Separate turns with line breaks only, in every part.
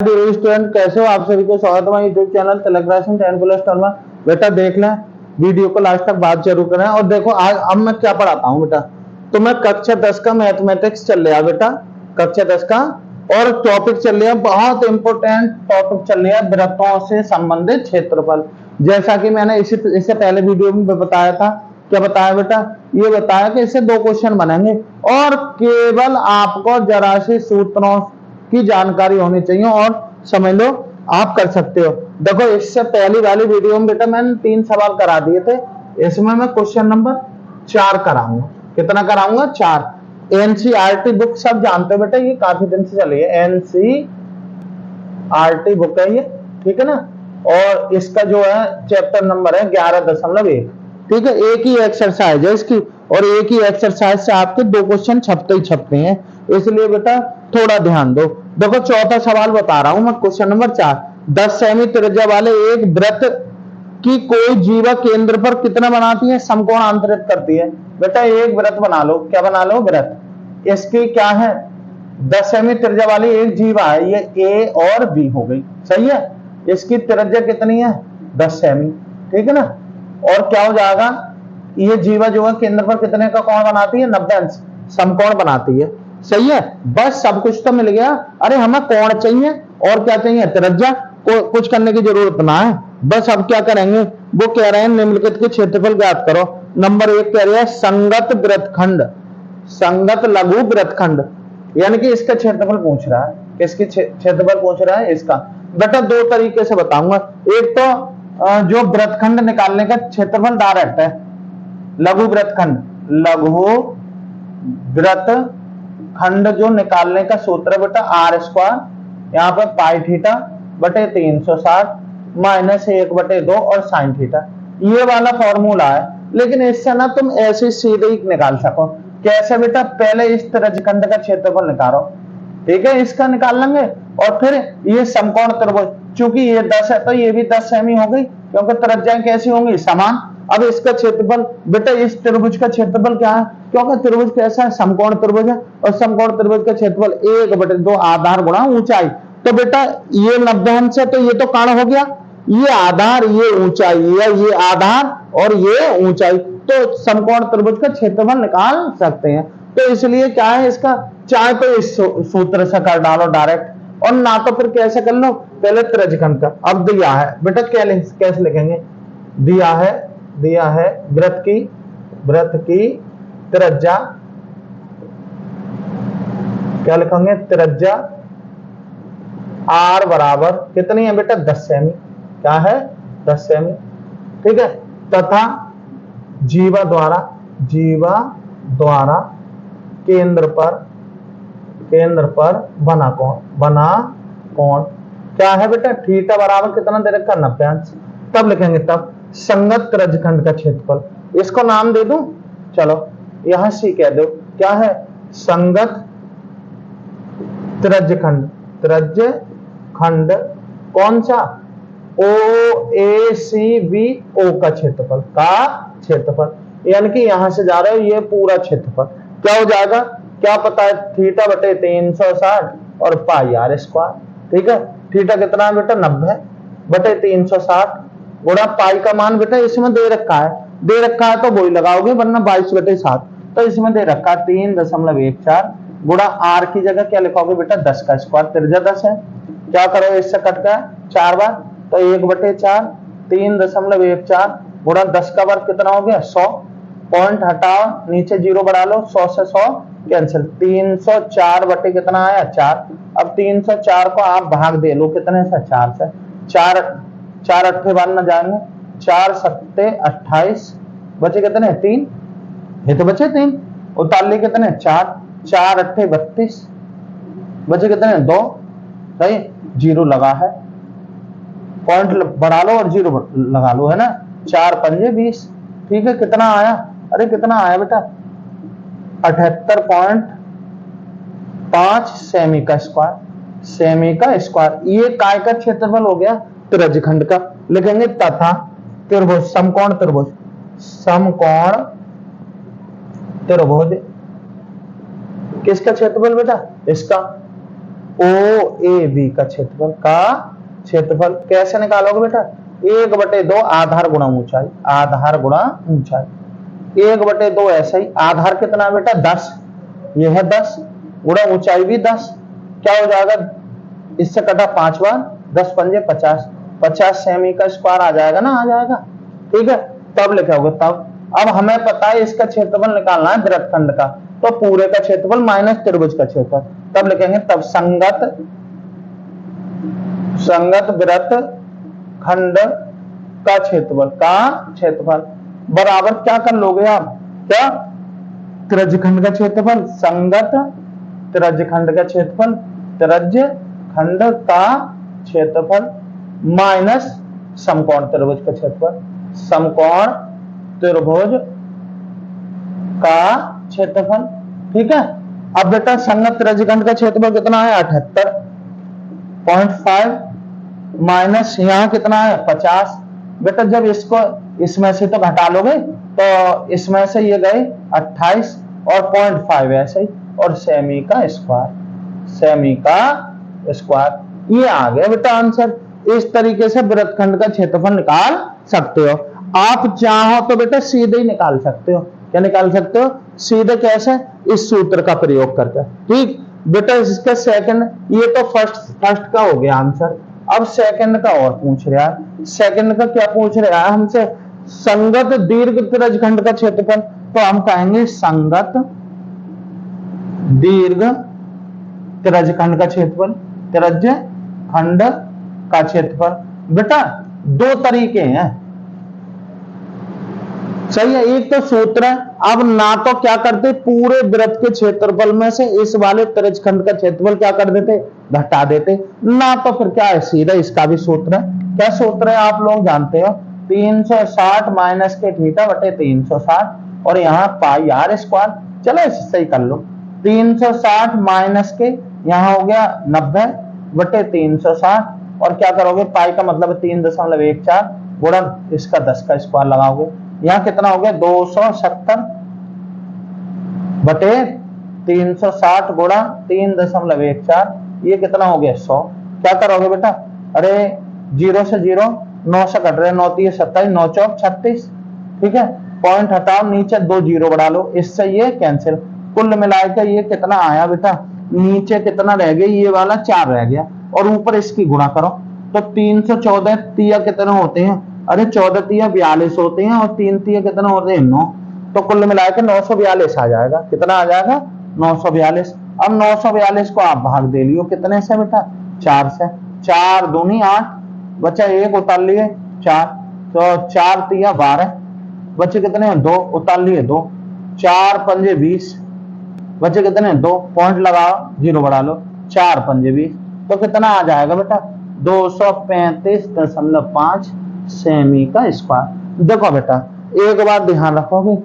Dear student, कैसे हो आप सभी को स्वागत है यूट्यूब चैनल तिलकराज 10+10 में। बेटा देख लें, वीडियो को लास्ट तक बात जरूर करें। और देखो आज अब मैं क्या पढ़ाता हूँ बेटा, तो मैं कक्षा 10 का मैथमेटिक्स चल रहा बेटा, कक्षा 10 का। और टॉपिक चल रहा है, बहुत इंपॉर्टेंट टॉपिक चल रहा है, वृत्तों से संबंधित क्षेत्रफल। जैसा कि मैंने इससे पहले वीडियो में बताया था। क्या बताया बेटा? ये बताया कि इससे 2 क्वेश्चन बनेंगे और केवल आपको जरा से सूत्रों की जानकारी होनी चाहिए और समझ लो आप कर सकते हो। देखो इससे पहली वाली वीडियो में बेटा मैंने 3 सवाल करा दिए थे, इसमें मैं क्वेश्चन नंबर 4 कराऊंगा। कितना कराऊंगा? 4। एनसीईआरटी बुक सब जानते हो बेटा, ये काफी दिन से चली है, एनसीईआरटी बुक है ये, ठीक है ना। और इसका जो है चैप्टर नंबर है 11.1। ठीक है, एक ही एक्सरसाइज है इसकी और एक ही एक्सरसाइज से आपके 2 क्वेश्चन छपते ही छपते हैं, इसलिए बेटा थोड़ा ध्यान दो। देखो चौथा सवाल बता रहा हूं मैं, क्वेश्चन नंबर 4। 10 सेमी त्रिज्या वाले एक वृत्त की कोई जीवा केंद्र पर कितना बनाती है? समकोण अंतरित करती है। बेटा एक वृत्त बना लो, क्या बना लो? वृत्त। इसकी क्या है? 10 सेमी त्रिज्या वाली एक जीवा है, ये ए और बी हो गई, सही है। इसकी त्रिज्या कितनी है? 10 सेमी, ठीक है ना। और क्या हो जाएगा? ये जीवा जो है केंद्र पर कितने का कोण बनाती है? 90 अंश समकोण बनाती है, सही है। बस सब कुछ तो मिल गया। अरे हमें कोण चाहिए और क्या चाहिए? त्रिज्या। कुछ करने की जरूरत ना है, बस अब क्या करेंगे, वो कह रहे हैं निम्नलिखित के क्षेत्रफल ज्ञात करो। नंबर 1 कह रहे हैं संगत वृत्तखंड, संगत लघु वृत्तखंड, यानी कि इसका क्षेत्रफल पूछ रहा है। इसके क्षेत्रफल पूछ रहा है इसका। बेटा 2 तरीके से बताऊंगा। एक तो जो वृत्तखंड निकालने का क्षेत्रफल डायरेक्ट है, लघु वृत्तखंड, लघु वृत्तखंड जो निकालने का सूत्र है बेटा r², यहाँ पे पाई थीटा बटे 360 माइनस 1/2 और साइन थीटा, ये वाला फॉर्मूला है। लेकिन इससे ना तुम ऐसे सीधे ही निकाल सको। कैसे बेटा? पहले इस त्रिज्यखंड का क्षेत्रफल निकालो, ठीक है, इसका निकाल लेंगे। और फिर ये समकोण त्रिभुज, चूंकि ये 10 है तो ये भी 10 सेमी हो गई, क्योंकि त्रिज्याएं कैसी होंगी? समान। अब इसका क्षेत्रफल बेटा, इस त्रिभुज का क्षेत्रफल क्या है? क्योंकि त्रिभुज कैसा है? समकोण त्रिभुज है, और समकोण त्रिभुज का क्षेत्रफल 1/2 आधार गुणा ऊंचाई। तो बेटा ये 90 अंश है तो ये तो कर्ण हो गया, ये आधार ये ऊंचाई, ये आधार और ये ऊंचाई, तो समकोण त्रिभुज का क्षेत्रफल निकाल सकते हैं। तो इसलिए क्या है इसका, चाहे तो इस सूत्र से कर डालो डायरेक्ट, और ना तो फिर कैसे कर लो, पहले त्रिज्यखंड का। अब दिया है बेटा, कैसे लिखेंगे? दिया है वृत्त की त्रिज्या, क्या लिखेंगे? त्रिज्या r बराबर कितनी है बेटा? 10 सेमी। क्या है? 10 सेमी, ठीक है। तथा जीवा द्वारा केंद्र पर बना कोण क्या है बेटा? थीटा बराबर कितना दे रखा? 90 अंश। तब लिखेंगे, तब संगत त्रिज्यखंड का क्षेत्रफल, इसको नाम दे दूं, चलो यहां सी कह दो, क्या है? संगत त्रिज्यखंड कौन सा? OACBO का क्षेत्रफल, यानी कि यहां से जा रहे हो ये पूरा क्षेत्रफल क्या हो जाएगा? क्या पता है? थीटा बटे 360 और पाई r², ठीक है। थीटा कितना है बेटा? 90 बटे 360 गुणा पाई का मान बेटा इसमें दे रखा है तो वही लगाओगे, वरना 22/7। तो इसमें दे रखा है 3.14 गुणा r की जगह क्या लिखोगे बेटा? 10 का स्क्वायर, त्रिज्या 10 है। क्या करो, इससे कट गया 4 बार, तो 1/4, 3.14 गुणा 10 का वर्ग कितना हो गया? 100। पॉइंट हटाओ, नीचे 0 बढ़ा लो, 100 से 100 कैंसिल, 304 बटे कितना आया? 4। अब 304 को आप भाग दे लो कितने से? 4 से। 4 अट्ठे बार न जाएंगे, 4 सत्ते 28, बचे कितने? 3, ये तो बचे 3। उतार लिए कितने? 4 अट्ठे 32, बचे कितने? 2, सही। 0 लगा है, पॉइंट बढ़ा लो और 0 लगा लो, है ना। 4 पंजे 20, ठीक है। कितना आया? अरे कितना आया बेटा? 78.5 सेमी का स्क्वायर। ये काय का क्षेत्रफल हो गया? त्रिज्यखंड का। लिखेंगे तथा त्रिभुज, समकोण त्रिभुज किसका क्षेत्रफल बेटा? इसका। ओ ए बी का क्षेत्रफल कैसे निकालोगे बेटा? 1/2 आधार गुणा ऊंचाई, आधार गुणा ऊंचाई 1/2 ऐसा ही। आधार कितना है बेटा? 10, ये है 10 गुणा ऊंचाई भी 10, क्या हो जाएगा? इससे कटा 5 बार, 10 पंजे 50, 50 सेमी का स्क्वायर आ जाएगा ना, आ जाएगा। ठीक है, तब लिखोगे तब। अब हमें पता है इसका क्षेत्रफल निकालना है वृत्तखंड का, तो पूरे का क्षेत्रफल माइनस त्रिभुज का क्षेत्रफल, तब लिखेंगे तब संगत वृत्तखंड का क्षेत्रफल बराबर क्या कर लोगे आप? क्या? त्रिज्यखंड का क्षेत्रफल, संगत त्रिज्यखंड का क्षेत्रफल, त्रिज्यखंड का क्षेत्रफल माइनस समकोण त्रिभुज का क्षेत्रफल, समकोण त्रिभुज का क्षेत्रफल। ठीक है, अब बेटा संगत त्रिज्यखंड का क्षेत्रफल कितना है? 78.5 माइनस यहाँ कितना है? 50। बेटा जब इसको इसमें से तो घटा लोगे तो इसमें से ये गए 28 और 0.5 ऐसे ही, और सेमी का स्क्वायर ये आ गया बेटा आंसर। इस तरीके से वृत्तखंड का क्षेत्रफल निकाल सकते हो। आप चाहो तो बेटा सीधे ही निकाल सकते हो। क्या निकाल सकते हो? सीधे कैसे? इस सूत्र का प्रयोग करके। ठीक बेटा, इसका सेकंड, ये तो फर्स्ट का हो गया आंसर। अब सेकंड का और पूछ रहा है। सेकंड का क्या पूछ रहा है हमसे? संगत दीर्घ त्रिज्यखंड का क्षेत्रफल, तो हम कहेंगे संगत दीर्घ त्रिज्यखंड का क्षेत्रफल, त्रिज्यखंड का क्षेत्रफल। बेटा दो तरीके हैं, सही है। एक तो सूत्र है, अब ना तो क्या करते, पूरे वृत्त के क्षेत्रफल में से इस वाले त्रिज्यखंड का क्षेत्रफल क्या कर देते? घटा देते, ना तो फिर क्या है, सीधा इसका भी सूत्र है। क्या सूत्र है आप लोग जानते हो? 360 माइनस के थीटा बटे 360, और यहाँ पाई आर स्क्वायर। चलो इससे ही कर लो। 360 माइनस के यहाँ हो गया 90 बटे 360, और क्या करोगे? पाई का मतलब 3.14 गुणन इसका 10 का स्क्वायर लगाओगे। यहाँ कितना हो गया? 270 बटे 360 गुणा 3.14, ये कितना हो गया? 100। क्या करोगे बेटा? अरे 0 से 0, 9 से कट रहे, 9 3 27, 9 4 36। ठीक है, पॉइंट हटाओ, नीचे 2 0 बढ़ा लो, इससे ये कैंसिल। कुल मिलाकर ये कितना आया बेटा? नीचे कितना रह गया? ये वाला 4 रह गया, और ऊपर इसकी गुणा करो तो 314 तिया कितने होते हैं? अरे 14 तिया 42 होते हैं, और 3 तिया कितने होते हैं? 9। तो कुल मिलाकर 942 आ जाएगा। कितना आ जाएगा? 942। अब 942 को आप भाग दे लियो कितने से बेटा? 4 से। 4 दूनी 8, बचा 1 उतार लिए 4, तो 4 तिया 12, बचे कितने? 2 उतार लिए 2, 4 पंजे 20, बचे कितने? 2, पॉइंट लगाओ, 0 बढ़ा लो, 4 पंजे 20, तो कितना आ जाएगा बेटा? 235.5 सेमी का स्क्वायर। देखो बेटा एक बात ध्यान रखोगे,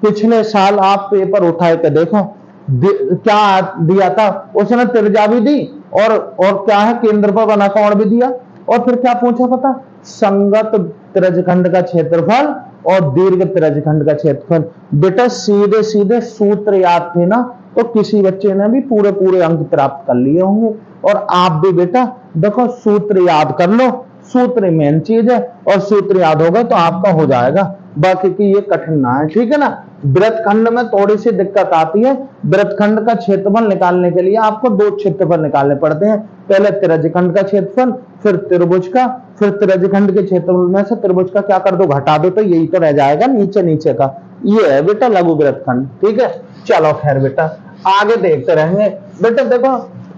पिछले साल आप पेपर उठाए के देखो, क्या दिया था उसने? त्रिज्या भी दी, और क्या है, केंद्र पर बना कोण भी दिया, और फिर क्या पूछा पता? संगत त्रिज्यखंड का क्षेत्रफल और दीर्घ त्रिज्यखंड का क्षेत्रफल। बेटा सीधे सीधे सूत्र याद थे ना, तो किसी बच्चे ने भी पूरे पूरे अंक प्राप्त कर लिए होंगे। और आप भी बेटा देखो सूत्र याद कर लो, सूत्र मेन चीज है, और सूत्र याद होगा तो आपका हो जाएगा, बाकी की ये कठिन ना है। ठीक है ना। वृत्तखंड में थोड़ी सी दिक्कत आती है। वृत्तखंड का क्षेत्रफल निकालने के लिए आपको 2 क्षेत्रफल निकालने पड़ते हैं, पहले त्रिज्यखंड का क्षेत्रफल, फिर त्रिभुज का। फिर त्रिज्यखंड के क्षेत्रफल में से त्रिभुज का क्या कर दो? घटा दो, तो यही तो रह जाएगा नीचे नीचे का। ये है बेटा लघु वृत्तखंड। ठीक है, चलो खैर बेटा आगे देखते रहेंगे। बेटा देखो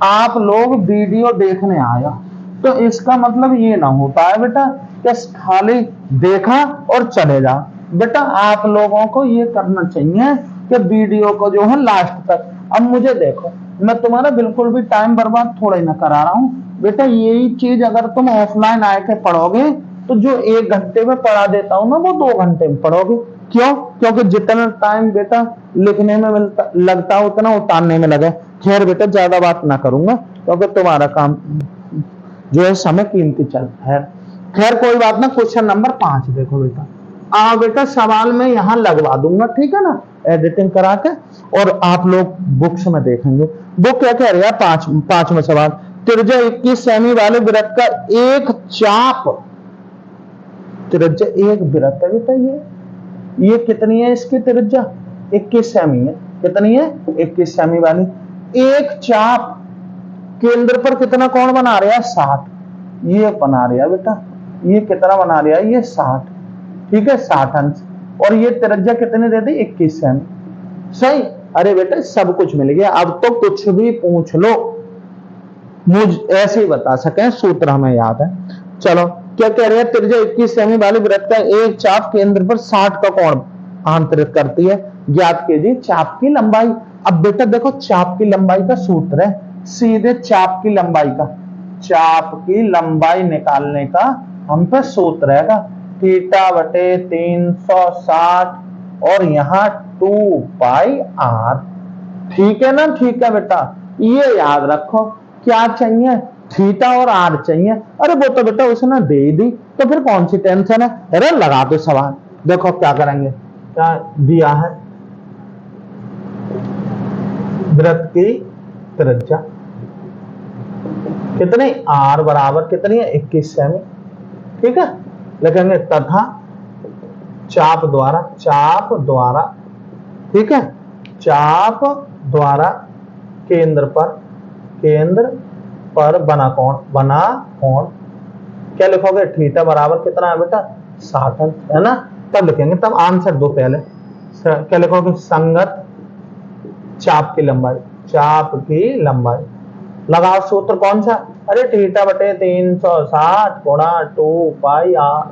आप लोग वीडियो देखने आया, तो इसका मतलब ये ना होता है बेटा कि खाली देखा और चले जाओ। बेटा आप लोगों को ये करना चाहिए कि वीडियो को जो है लास्ट तक। अब मुझे देखो, मैं तुम्हारा बिल्कुल भी टाइम बर्बाद थोड़ा ही ना करा रहा हूँ बेटा। यही चीज अगर तुम ऑफलाइन आके पढ़ोगे, तो जो 1 घंटे में पढ़ा देता हूँ ना, वो 2 घंटे में पढ़ोगे। क्यों? क्योंकि जितना टाइम बेटा लिखने में लगता उतना उतारने में लगे। खैर बेटा ज्यादा बात ना करूंगा, क्योंकि तुम्हारा काम जो है समय कीमती चलता है। खैर कोई बात ना। क्वेश्चन नंबर 5 देखो बेटा। बेटा सवाल में यहां लगवा दूंगा, ठीक है ना। एडिटिंग करा के, और आप लोग बुक्स में देखेंगे। बुक क्या कह रही है, पांचवा सवाल, त्रिज्या 21 सेमी वाले वृत्त का एक चाप, त्रिज्या एक वृत्त है बेटा, ये कितनी है इसकी त्रिज्या, 21 सेमी है। कितनी है, 21 सेमी वाली। एक चाप केंद्र पर कितना कोण बना रहा है, 60, ये बना रहा है बेटा, ये कितना बना रहा है, ये 60, ठीक है, 60 अंश। और ये त्रिज्या कितनी दे दी, 21 सेमी। सही। अरे बेटा सब कुछ मिल गया, अब तो कुछ भी पूछ लो मुझ ऐसे ही बता सके, सूत्र हमें याद है। चलो क्या कह रहे हैं, त्रिज्या 21 सेमी वाले वृत्त का एक चाप केंद्र पर 60 का कोण आंतरित करती है, ज्ञात कीजिए चाप की लंबाई। अब बेटा देखो चाप की लंबाई का सूत्र है, सीधे चाप की लंबाई का, चाप की लंबाई निकालने का हम पे सूत्र है थीटा बटे 360 और यहाँ 2 पाई आर। ठीक है ना, ठीक है बेटा, ये याद रखो। क्या चाहिए, थीटा और आर चाहिए। अरे वो तो बेटा उसने दे दी, तो फिर कौन सी टेंशन है। अरे लगा दो सवाल, देखो क्या करेंगे, क्या दिया है, वृत्त की त्रिज्या कितनी, आर बराबर कितनी है, 21 सेमी। ठीक है, लिखेंगे तथा चाप द्वारा, ठीक है, चाप द्वारा केंद्र पर बना कोण, क्या लिखोगे, थीटा बराबर कितना है बेटा, 60 है ना। तब लिखेंगे, तब आंसर दो पहले, क्या लिखोगे, संगत चाप की लंबाई, लगाओ सूत्र कौन सा, अरे थीटा बटे 360 गुणा 2 पाई आर,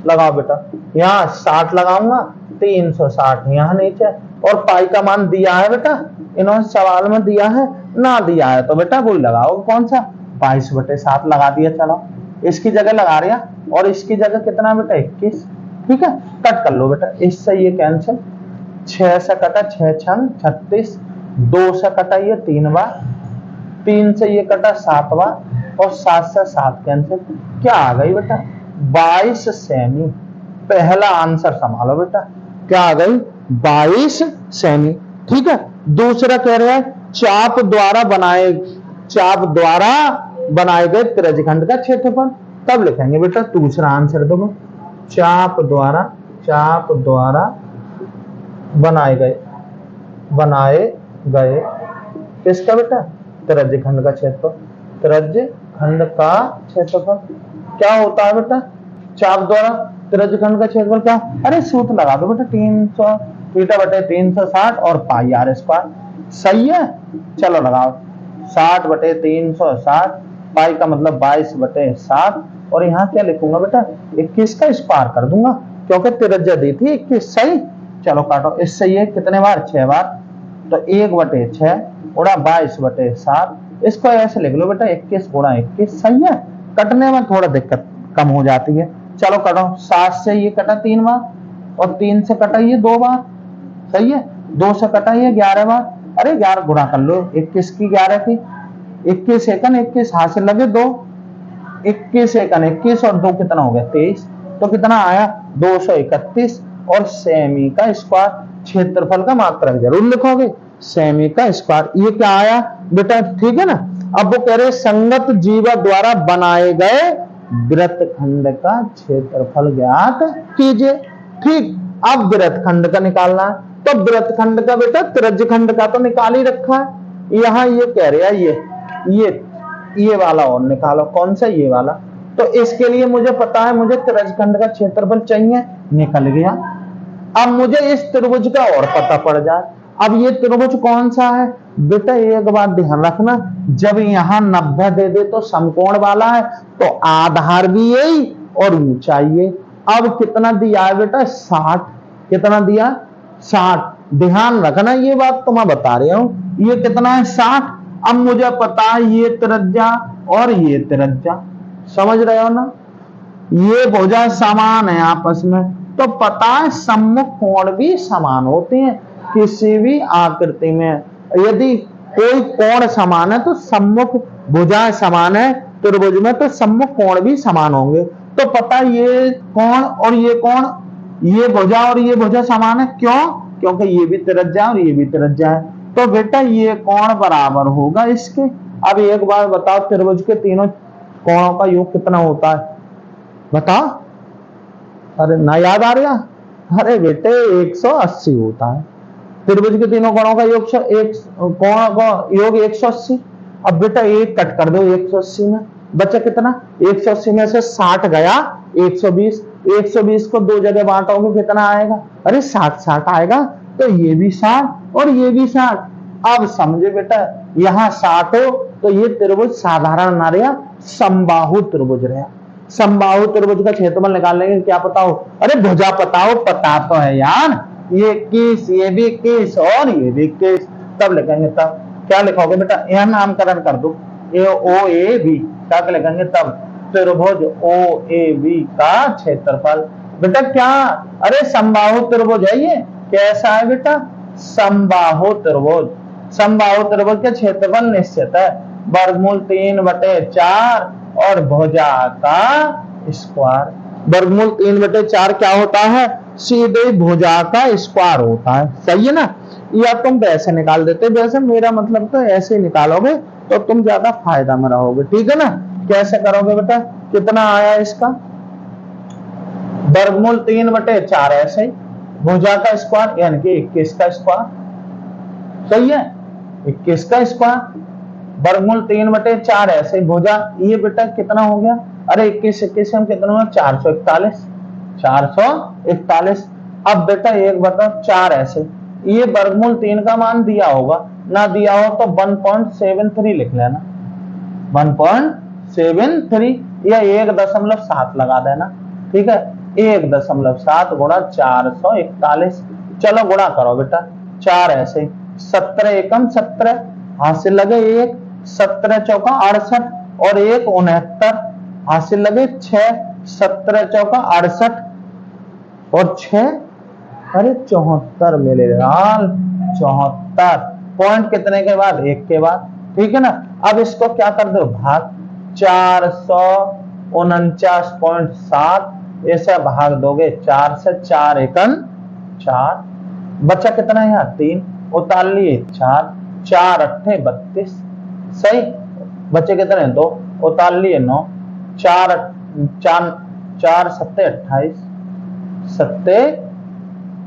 लगाओ बेटा, यहाँ 60 लगाऊंगा, 360 यहाँ नीचे, और पाई का मान दिया है बेटा, इन्होंने सवाल में दिया है, ना दिया है तो बेटा वही लगाओ, कौन सा, 22/7 लगा दिया। चलो इसकी जगह लगा रहा, और इसकी जगह कितना बेटा, 21। ठीक है, कट कर लो बेटा, इससे ये कैंसिल, 6 से कटा 6 छंग 36, 2 से कटा ये 3 बार, 3 से ये कटा 7 बार, और 7 से 7 कैंसिल, क्या आ गई बेटा, 22 सेमी। पहला आंसर संभालो बेटा, क्या आ गई, 22 सेमी। ठीक है, दूसरा कह रहा है चाप द्वारा बनाए गए त्रिज्यखंड का क्षेत्रफल, तब लिखेंगे बेटा दूसरा आंसर दो, चाप द्वारा बनाए गए किसका बेटा, त्रिज्यखंड का क्षेत्रफल क्या होता है बेटा, चाप द्वारा त्रिज्यखंड का क्षेत्रफल क्या, अरे सूत्र लगा दो बेटा, 300 थीटा बटे 360 और पाई आर स्क्वायर। सही है, चलो लगाओ, 60/360, पाई का मतलब 22/7, और यहाँ क्या लिखूंगा बेटा, 21 का स्क्वायर कर दूंगा, क्योंकि त्रिज्या दी थी 21। सही, चलो काटो, इससे ये कितने बार, 6 बार, तो 1/6 गुणा 22/7, इसको ऐसे लिख लो बेटा, 21 गुणा 21। सही है, कटने में थोड़ा दिक्कत कम हो जाती है। चलो कटो, 7 से ये कटा 3 बार, और 3 से कटा ये 2 बार। सही है, 2 से कटा ये 11 बार, अरे 11 गुणा कर लो, 21 की 11 की, 21 एकन 21, हाथ से लगे 2, 21 एकन 21 और 2 कितना हो गया, 23, तो कितना आया, 231, और सेमी का स्क्वायर, क्षेत्रफल का मात्रक जरूर लिखोगे, सेमी का स्क्वायर, ये क्या आया बेटा, ठीक है ना। अब वो कह रहे संगत जीवा द्वारा बनाए गए वृत्तखंड का क्षेत्रफल ज्ञात कीजिए। ठीक, अब वृत्तखंड का निकालना है, तो वृत्तखंड का बेटा त्रिज्यखंड का तो निकाल ही रखा है, यहाँ ये कह रहे हैं ये वाला और निकालो, कौन सा, ये वाला। तो इसके लिए मुझे पता है, मुझे त्रिज्यखंड का क्षेत्रफल चाहिए, निकल गया। अब मुझे इस त्रिभुज का और पता पड़ जाए, अब ये त्रिभुज कौन सा है बेटा, एक बात ध्यान रखना, जब यहाँ 90 दे दे तो समकोण वाला है, तो आधार भी यही और ऊंचाई ये। अब कितना दिया है बेटा, 60, कितना दिया, 60। ध्यान रखना, ये बात तो मैं बता रहा हूं, ये कितना है, 60। अब मुझे पता है ये त्रिज्या और ये त्रिज्या, समझ रहे हो ना, ये भुजा समान है आपस में, तो पता है सम्मुख कोण भी समान होते हैं किसी भी आकृति में। यदि कोई कोण समान है तो सम्मुख भुजाएं समान है त्रिभुज में, तो सम्मुख कोण भी समान होंगे। तो पता ये कोण और ये कोण, ये भुजा और ये भुजा समान है, क्यों, क्योंकि ये भी त्रिज्या और ये भी त्रिज्या है। तो बेटा ये कोण बराबर होगा इसके। अब एक बार बताओ, त्रिभुज के तीनों कोणों का योग कितना होता है, बताओ। अरे ना याद आ रहा? अरे बेटे 180 होता है। त्रिभुज के तीनों कोणों का योग एक कोण का योग 180। अब बेटा एक कट कर दो 180 में, बचा कितना? 180 में से 60 गया 120। 120 को दो जगह बांटोगे कितना आएगा? अरे 60-60 आएगा। तो ये भी 60 और ये भी 60। अब समझे बेटा, यहाँ 60 हो तो ये त्रिभुज साधारण ना रहा, समबाहु त्रिभुज रहा। समबाहु त्रिभुज का क्षेत्रफल निकाल लेंगे, क्या पता हो? अरे भुजा पता हो? पता तो है यार, ये 21, ये भी 21 और ये भी 21। तब लिखेंगे, तब क्या लिखोगे बेटा? यह नामकरण कर दो, ए ओ ए बी। क्या लिखेंगे तब? त्रिभुज ओ ए बी का क्षेत्रफल। बेटा क्या? अरे समबाहु त्रिभुज है ये। कैसा है बेटा? समबाहु त्रिभुज। समबाहु त्रिभुज के क्षेत्रफल निश्चित है, वर्गमूल 3/4 और भुजा का स्क्वायर। वर्गमूल 3/4 क्या होता है? सीधे भुजा का स्क्वायर होता है। सही है ना? या तुम वैसे निकाल देते, वैसे मेरा मतलब तो ऐसे निकालोगे तो तुम ज्यादा फायदा में रहोगे। ठीक है ना? कैसे करोगे बेटा? कितना आया इसका? वर्गमूल 3/4 ऐसे ही, भुजा का स्क्वायर यानी कि 21 का स्क्वायर। सही है? 21 का स्क्वायर वर्गमूल 3/4 ऐसे, भुजा ये बेटा कितना हो गया? अरे 21 हम कितना हुआ? 441। 441। अब बेटा 1/4 ऐसे, ये वर्गमूल 3 का मान दिया होगा, ना दिया हो तो 1.73 लिख लेना। 1.73 या 1.7 लगा देना। ठीक है? 1.7 गुणा 441। चलो गुणा करो बेटा, 4 ऐसे, 17 एकम 17, हासिल लगे 1, 17 चौका 68 और 1 69, हासिल लगे 6, 17 चौका 68 और 6, अरे 74 मिले लाल, 74। पॉइंट कितने के बाद? 1 के बाद। ठीक है ना? अब इसको क्या कर दो? भाग 449.7, ऐसा भाग दोगे 4 से, 4 एकम 4, बचा कितना है यहाँ? 3, उतार लिए 4, 4 अट्ठे 32। सही, बचे कितने? 2, उतार लिए 9, 4 सत्ते 28, सत्ते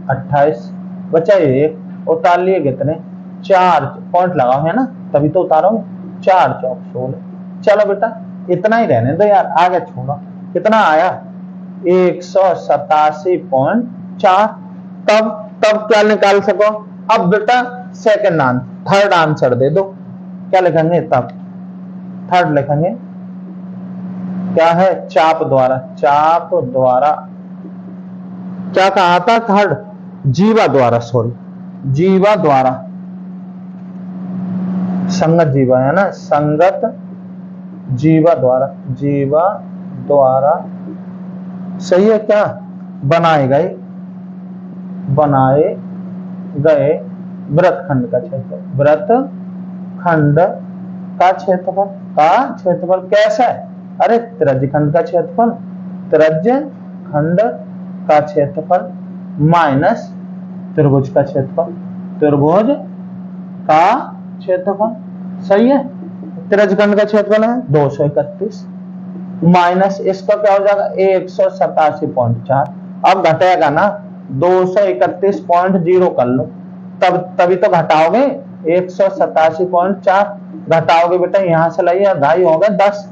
28, बचा 1, उतार लिए कितने? 4, पॉइंट लगाओ है ना, तभी तो उतारोगे। 4 चौक 16। चलो बेटा इतना ही रहने दो यार, आगे छोड़ो। कितना आया? 187.4। तब क्या निकाल सको? अब बेटा सेकंड आंसर, थर्ड आंसर दे दो। क्या लिखेंगे तब? थर्ड लिखेंगे। क्या है? चाप द्वारा। चाप द्वारा क्या कहा था? थर्ड जीवा द्वारा, सॉरी जीवा द्वारा, संगत जीवा है ना, संगत जीवा द्वारा, जीवा द्वारा। सही है क्या? बनाए गए वृत्तखंड का क्षेत्रफल। वृत्तखंड का क्षेत्रफल कैसा है? अरे त्रिज्यखंड का क्षेत्रफल, त्रिज्यखंड का क्षेत्रफल माइनस त्रिभुज का क्षेत्रफल, त्रिभुज का क्षेत्रफल। सही है? त्रिज्यखंड का क्षेत्रफल है 231 माइनस इसका क्या हो जाएगा? 187.4। अब घटेगा ना, 231.0 कर लो, तभी तो घटाओगे। 187.4 घटाओगे बेटा, यहां से लाइए ढाई हो गए 10,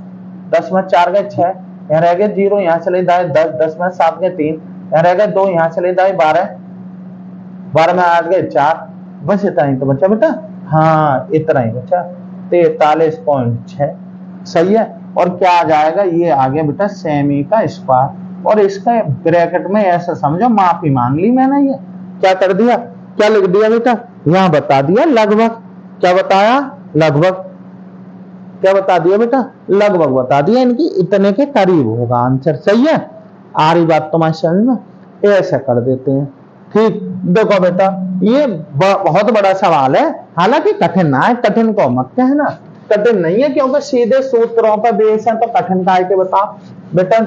10 में 4 गए 6, यहाँ रह गए 0, यहाँ से ले 10, 10 में 7 गए 3, यहाँ रह गए 2, यहाँ से ले 12, 12 में 8 गए 4, बस इतना ही तो बचा बेटा। हाँ इतना ही बचा, 43.6। सही है? और क्या आ जाएगा? ये आ गया बेटा सेमी का स्क्वायर। और इसका ब्रैकेट में ऐसा समझो, माफी मांग ली मैंने। ये क्या कर दिया? क्या लिख दिया बेटा? यहां बता दिया लगभग। क्या बताया? लगभग। क्या बता दिया बेटा? लगभग बता दिया, इनकी इतने के करीब होगा आंसर। सही है? आ रही बात तुम्हारी समझ में? ऐसा कर देते हैं। ठीक, देखो बेटा ये बहुत बड़ा सवाल है, हालांकि कठिन ना है, कठिन को मत कहना, कठिन नहीं है, क्योंकि सीधे सूत्रों पर बेस है, तो कठिन का के बताओ बेटा।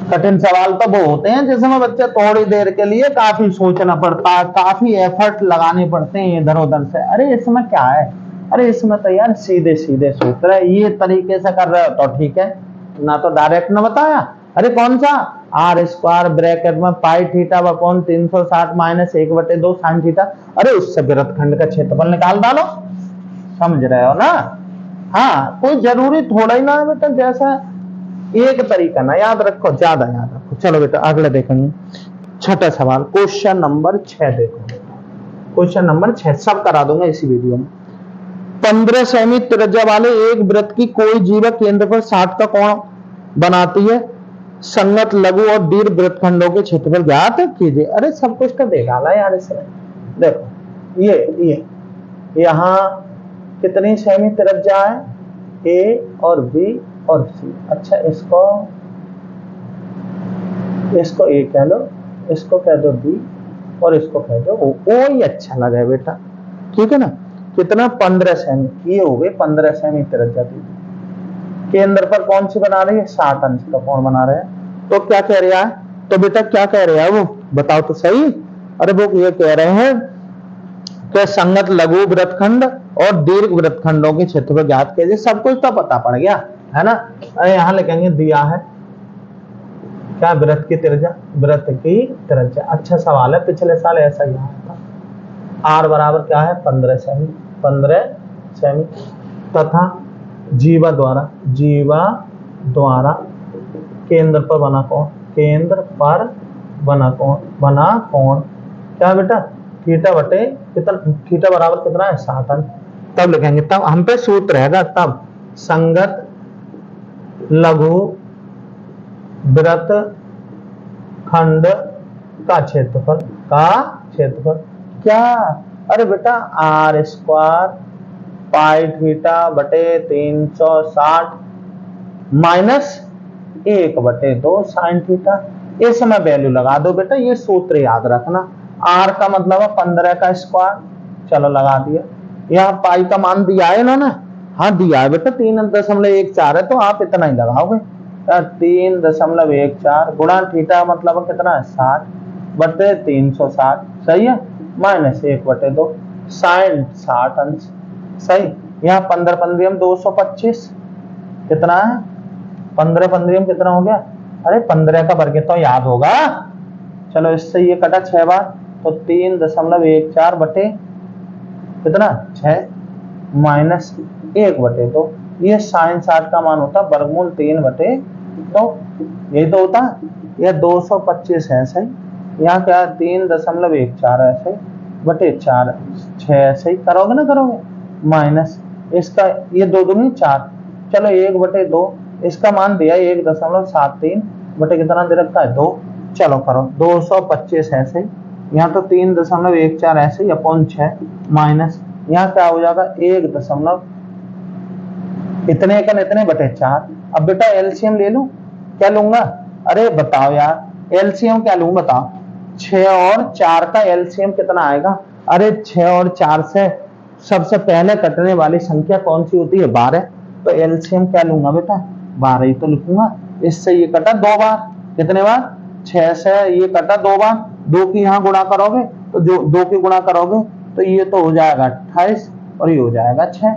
कठिन सवाल तो वो होते हैं जिसमें बच्चे थोड़ी देर के लिए काफी सोचना पड़ता है, काफी एफर्ट लगाने पड़ते हैं इधर उधर से। अरे इसमें क्या है, अरे इसमें तो यार सीधे सीधे सूत्र है, ये तरीके से कर रहे हो तो ठीक है, ना तो डायरेक्ट ना बताया। अरे कौन सा, आर स्क्वायर ब्रैकेट में pi theta upon 360 minus 1/2 sine theta. अरे उससे वृत्तखंड का क्षेत्रफल निकाल डालो, समझ रहे हो ना। हाँ, कोई जरूरी थोड़ा ही ना है बेटा, जैसा एक तरीका ना याद रखो, ज्यादा याद रखो। चलो बेटा अगले देखेंगे, छठा सवाल, क्वेश्चन नंबर 6 देखो। क्वेश्चन नंबर 6 सब करा दूंगा इसी वीडियो में। 15 सेमी त्रिज्या वाले एक वृत्त की कोई जीवा केंद्र पर 60 का कोण बनाती है, संगत लघु और दीर्घ वृत्तखंडों के क्षेत्रफल ज्ञात कीजिए। अरे सब कुछ तो देखा ला यार इसमें, देखो ये यहाँ कितनी सेमी त्रिज्या है, ए और बी और सी। अच्छा इसको ए कह लो, इसको कह दो बी और इसको कह दो ओ ही अच्छा लगा बेटा, ठीक है ना। कितना, 15 सेमी, ये हो गए 15 सेमी त्रिज्या की। केंद्र पर कौन सी बना रही है, 60 अंश का कोण बना रहे हैं। तो क्या कह रहा है, तो बेटा क्या कह रहे हैं वो बताओ तो सही। अरे वो ये कह रहे हैं कि संगत लघु वृत्तखंड और दीर्घ वृत्तखंडों के क्षेत्रफल ज्ञात कीजिए। सब कुछ तो पता पड़ गया है ना। अरे यहाँ लिखेंगे दिया है क्या, वृत्त की त्रिज्या, वृत्त की त्रिज्या। अच्छा सवाल है, पिछले साल ऐसा ही आया था। आर बराबर क्या है, 15 सेमी, 15 सेमी तथा जीवा द्वारा केंद्र पर बना कोण, केंद्र पर बना कोण क्या बेटा, थीटा बटे कितना, थीटा बराबर कितना है, 60 अंश। तब लिखेंगे, तब हम पे सूत्र रहेगा, तब संगत लघु वृत्त खंड का क्षेत्रफल क्या, अरे बेटा आर स्क्वायर पाई थीटा बटे 360 माइनस 1/2 साइन थीटा। इसमें वैल्यू लगा दो बेटा, ये सूत्र याद रखना। आर का मतलब है 15 का स्क्वायर, चलो लगा दिया। यहाँ पाई का मान दिया है इन्होंने, हाँ दिया है बेटा 3.14 है, तो आप इतना ही लगाओगे 3.14 गुणा थीटा मतलब कितना है, 60 बटे 360, सही है, माइनस 1/2 साइन 60 अंश, सही। यहाँ 15 15 225 कितना है, 15 15 कितना हो गया, अरे 15 का वर्ग तो याद होगा। चलो इससे ये कटा 6 बार, तो 3.14 बटे कितना 6 माइनस 1/2, ये साइन 60 का मान होता है वर्गमूल 3/2, यही तो होता है। यह 225 है सही, यहाँ क्या 3.14 है सही बटे 4 6 सही, करोगे ना करोगे, माइनस इसका ये 2 दूनी 4, चलो 1/2, इसका मान दिया 1.73 बटे कितना दे रखा है 2, चलो करो 225 ऐसे, यहाँ तो 3.14 ऐसे ही अपॉन 6 माइनस यहाँ क्या हो जाएगा 1 इतने का इतने बटे 4। अब बेटा एलसीएम ले लूं, क्या लूंगा, अरे बताओ यार एलसीएम क्या लूं बताओ, 6 और 4 का एलसीएम कितना आएगा, अरे 6 और 4 से सबसे पहले कटने वाली संख्या कौन सी होती है 12, तो एलसीएम क्या लूंगा बेटा 12 ही तो लिखूंगा। इससे ये कटा 2 बार, कितने बार 6 से ये कटा 2 बार, 2 की यहाँ गुणा करोगे तो जो 2 की गुणा करोगे तो ये तो हो जाएगा 28 और ये हो जाएगा 6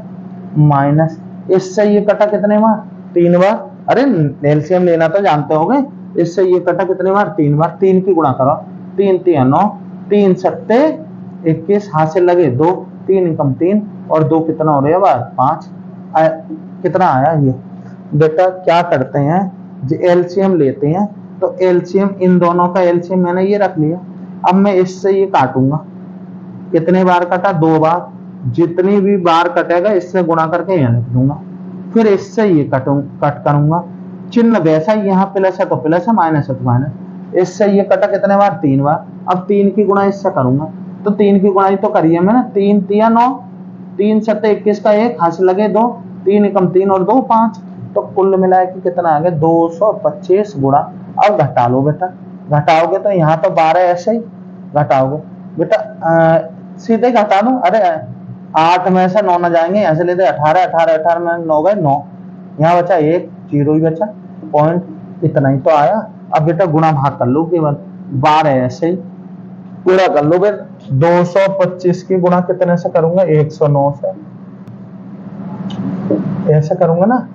माइनस इससे ये कटा कितने बार 3 बार, अरे एलसीएम लेना तो जानते होगे, इससे ये कटा कितने बार 3 बार, 3 की गुणा करो 3 3 9 3 सत्ते 21 हासिल लगे 2 3 कम 3 और 2 कितना हो रहा है 5 कितना आया ये। बेटा क्या करते हैं एलसीएम लेते हैं, तो एलसीएम इन दोनों का एलसीएम मैंने ये रख लिया, अब मैं इससे ये काटूंगा, कितने बार कटा 2 बार, जितनी भी बार कटेगा इससे गुणा करके यहाँ लिख दूंगा, फिर इससे ये कट करूंगा, चिन्ह वैसा यहाँ प्लस है तो प्लस है, माइनस है तो माइनस, इससे ये कटा कितने बार 3 बार, अब 3 की गुणा इससे करूंगा, तो 3 की गुणा तो करिए मैंने 3 3 9 3 सत्ते 21 का 1 हासिल लगे 2 3 कम 3 और 2 5, तो कुल मिला के कितना आ गया 225 गुणा। अब घटा लो बेटा, घटाओगे तो यहाँ तो 12 ऐसे ही घटाओगे बेटा, सीधे घटा दो, अरे 8 में से 9 न जाएंगे, यहाँ से लेते 18 18 18 में 9 गए 9, यहाँ बचा 1 0 ही बचा, पॉइंट इतना ही तो आया। अब बेटा गुणा भाग कर लो केवल, 12 ऐसे ही गुणा कर लो। फिर 225 की गुणा कितने से करूंगा, 109 से, ऐसे करूंगा ना।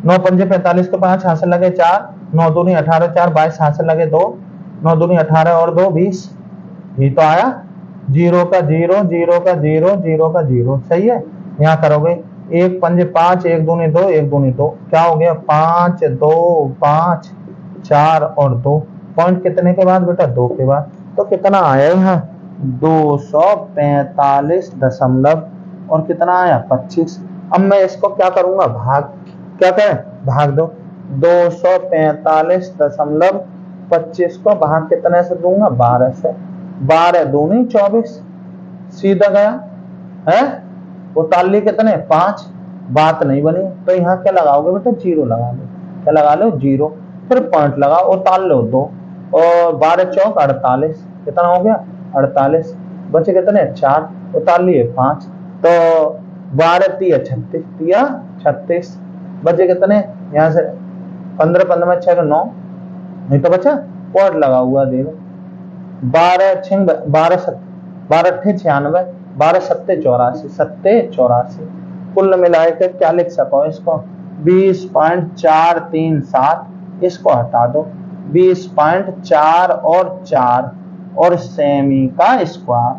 9 पंजे 45 के 5 हाथ से लगे 4, 9 दूनी 18, 4 22 हाथ से लगे 2, 9 दूनी 18 और 2 20, ये तो आया। 0 का 0, 0 का 0, 0 का 0, सही है। यहाँ करोगे 1 पंजे 5, 1 दूनी 2, 1 दूनी 2, क्या हो गया 5 2 5 4 और 2, पॉइंट कितने के बाद बेटा, 2 के बाद। तो कितना आया यहाँ 245 दशमलव और कितना आया 25। अब मैं इसको क्या करूंगा, भाग, क्या करें, भाग दो। 245.25 को भाग कितने से दूंगा, 12 से, 12 दूनी 24, सीधा गया है। उतार कितने 5, बात नहीं बनी। तो यहाँ क्या लगाओगे बेटा, 0 लगा लो, क्या लगा लो 0, फिर पॉइंट लगाओ, उतार लो 2 और 12 चौक 48, कितना हो गया 48, बचे कितने 4, उतार लिए 5, तो 12 तिया 36, तिया 36, बचे कितने यहाँ से 15 15 में 6 9, नहीं तो बचा पॉइंट लगा हुआ देखो, 12 6 12 12 96, 12 7 84, 7 84, कुल मिलाए के क्या लिख सको इसको, 20.437, इसको हटा दो, 20.4 और 4 और सेमी का स्क्वायर।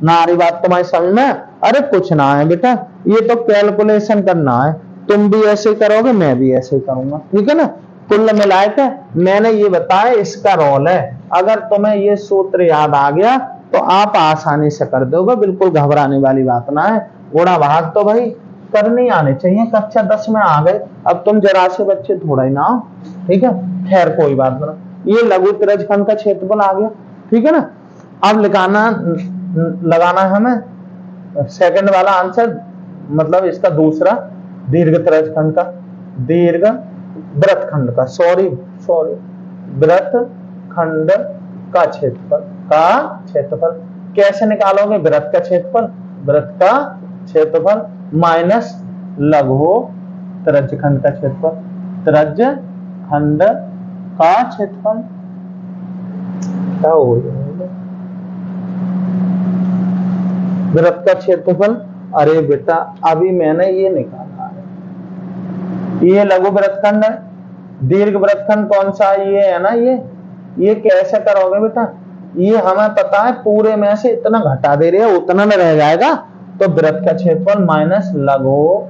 नारी बात तुम्हारी समझ में, अरे कुछ ना है बेटा, ये तो कैलकुलेशन करना है, तुम भी ऐसे करोगे मैं भी ऐसे करूंगा, ठीक है ना। कुल मिलाए के मैंने ये बताया इसका रोल है। अगर तुम्हें ये सूत्र याद आ गया तो आप आसानी से कर दोगे, बिल्कुल घबराने वाली बात ना है। गुणा भाग तो भाई करनी आने चाहिए, कक्षा 10 में आ गए, अब तुम जरा से बच्चे थोड़ा ही ना हो, ठीक है। खैर कोई बात ना, ये लघु त्रिज्यखंड का क्षेत्रफल आ गया, ठीक है ना। अब लगाना है हमें सेकंड वाला आंसर, मतलब इसका दूसरा दीर्घ त्रिज्यखंड का, दीर्घ वृत्तखंड का, सॉरी वृत्तखंड का क्षेत्रफल कैसे निकालोगे, वृत्त का क्षेत्रफल माइनस लघु त्रिज्यखंड का क्षेत्रफल, त्रिज्यखंड का क्षेत्रफल क्या हो गया, वृत्त का क्षेत्रफल। अरे बेटा अभी मैंने ये निकाला है, ये लघु वृत्तखंड है, दीर्घ वृत्तखंड कौन सा है, ये है ना, ये कैसे करोगे बेटा, ये हमें पता है पूरे में से इतना घटा दे रहे हैं, उतना में रह जाएगा, तो वृत्त का क्षेत्रफल माइनस लघु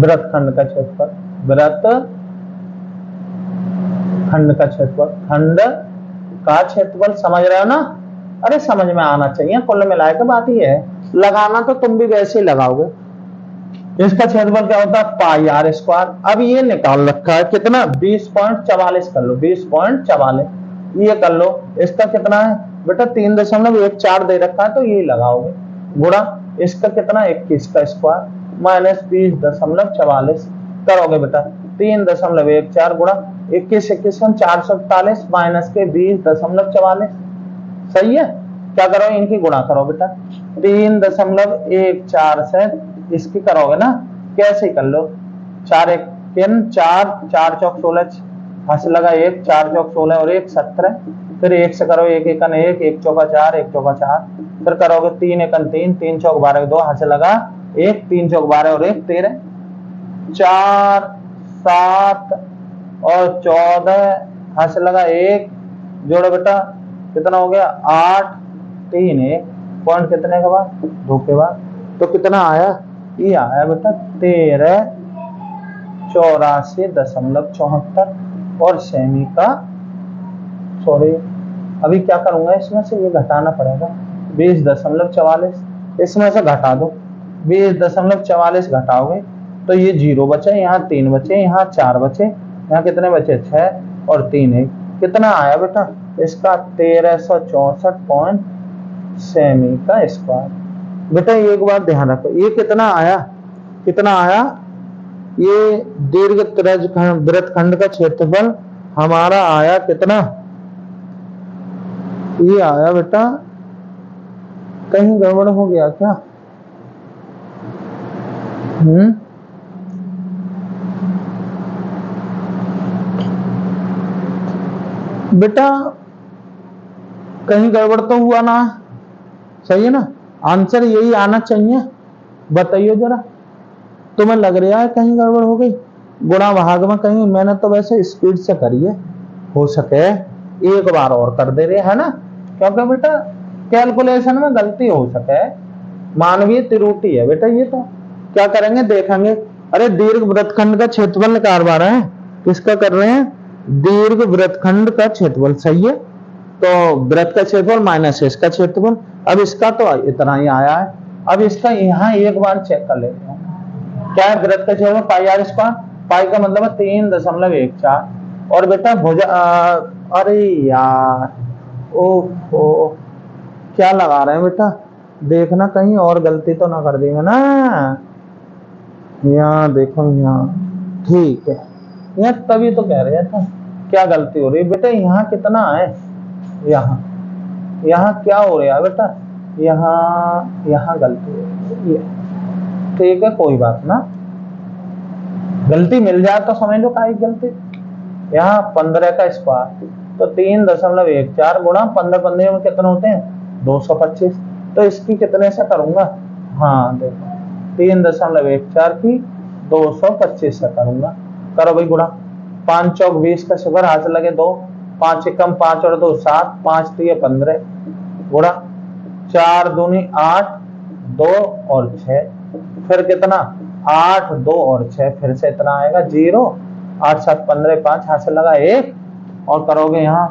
वृत्तखंड का क्षेत्रफल, वृत्तखंड का क्षेत्रफल, खंड का क्षेत्रफल, समझ रहे हो ना। अरे समझ में आना चाहिए, कुल मिलाए के बात ये है, लगाना तो तुम भी वैसे ही लगाओगे। इसका क्षेत्रफल क्या होता है, पाई आर स्क्वायर। अब ये निकाल रखा है कितना, 20.44 कर लो, 20.44 ये कर लो। इसका कितना है बेटा, 3.14 दे रखा है, तो ये लगाओगे, गुणा इसका कितना 21 का स्क्वायर माइनस 20.44 करोगे बेटा, 3.14 गुणा 21 21 441 माइनस के 20.44, सही है। क्या करो, इनकी गुणा करो बेटा, 3.14 से इसकी करोगे ना, कैसे कर लो, 4 1 3 4 4 चौक 16, हंस लगा 1 4 चौक 16 और 1 17, फिर 1 से करो 1 1 1 1 चौका 4 1 चौका 4, फिर करोगे 3 1 3 3 चौक 12 2 हंस लगा 1 3 चौक 12 और 1 13, 4 7 और 14 हंस लगा 1, जोड़ो बेटा कितना हो गया 8 3 1, पॉइंट कितने के बाद 2 के बाद, तो कितना आया, ये आया बेटा 1384.74 और सेमी का, सॉरी अभी क्या करूंगा, इसमें से ये घटाना पड़ेगा 20.44, इसमें से घटा दो, 20.44 घटाओगे तो ये 0 बचे, यहाँ 3 बचे, यहाँ 4 बचे, यहाँ कितने बचे 6 और 3 1, कितना आया बेटा इसका 1364 सेमी का स्क्वायर। बेटा एक बात ध्यान रखो, ये कितना आया, ये दीर्घ वृत्तखंड का क्षेत्रफल हमारा आया कितना, ये आया बेटा, कहीं गड़बड़ हो गया क्या, बेटा कहीं गड़बड़ तो हुआ ना, सही है ना, आंसर यही आना चाहिए, बताइए जरा, तुम्हें लग रहा है कहीं गड़बड़ हो गई, गुणा भाग में कहीं, मैंने तो वैसे स्पीड से करी है, हो सके एक बार और कर दे रहे है ना, क्योंकि बेटा कैलकुलेशन में गलती हो सके, मानवीय त्रुटि है बेटा ये, तो क्या करेंगे देखेंगे। अरे दीर्घ वृत्तखंड का क्षेत्रफल निकाल रहे हैं, किसका कर रहे हैं, दीर्घ वृत्तखंड का क्षेत्रफल, सही है, तो वृत्त का क्षेत्रफल माइनस इसका क्षेत्रफल, अब इसका तो इतना ही आया है, अब इसका यहाँ एक बार चेक कर लेते हैं, क्या है वृत्त का क्षेत्रफल पाई आर स्क्वायर, पाई का मतलब है 3.14, और बेटा भुजा अरे यार ओहो क्या लगा रहे हैं बेटा, देखना कहीं और गलती तो ना कर देंगे ना, यहाँ देखो यहाँ, ठीक है, यहाँ तभी तो कह रहे थे क्या गलती हो रही है बेटा, यहाँ कितना है, यहाँ यहाँ क्या हो रहा है बेटा, यहाँ गलती हो रही है, ठीक है कोई बात ना, गलती मिल जाए तो समझ लो काई गलती, यहाँ 15 का स्क्वायर तो 3.14 गुणा 15 में कितने होते हैं 225, तो इसकी कितने से करूंगा, हाँ देखो 3.14 की 225 से करूंगा, करो भाई गुणा, 5 चौक 20 का सिफर हाथ लगे 2, 5 एकम 5 और 2 7, 5 3 15, गुणा 4 दूनी 8, 2 और 6, फिर कितना 8 2 और 6, फिर से इतना आएगा 0, 8 7 15 5 हाथ से लगा 1, और करोगे यहाँ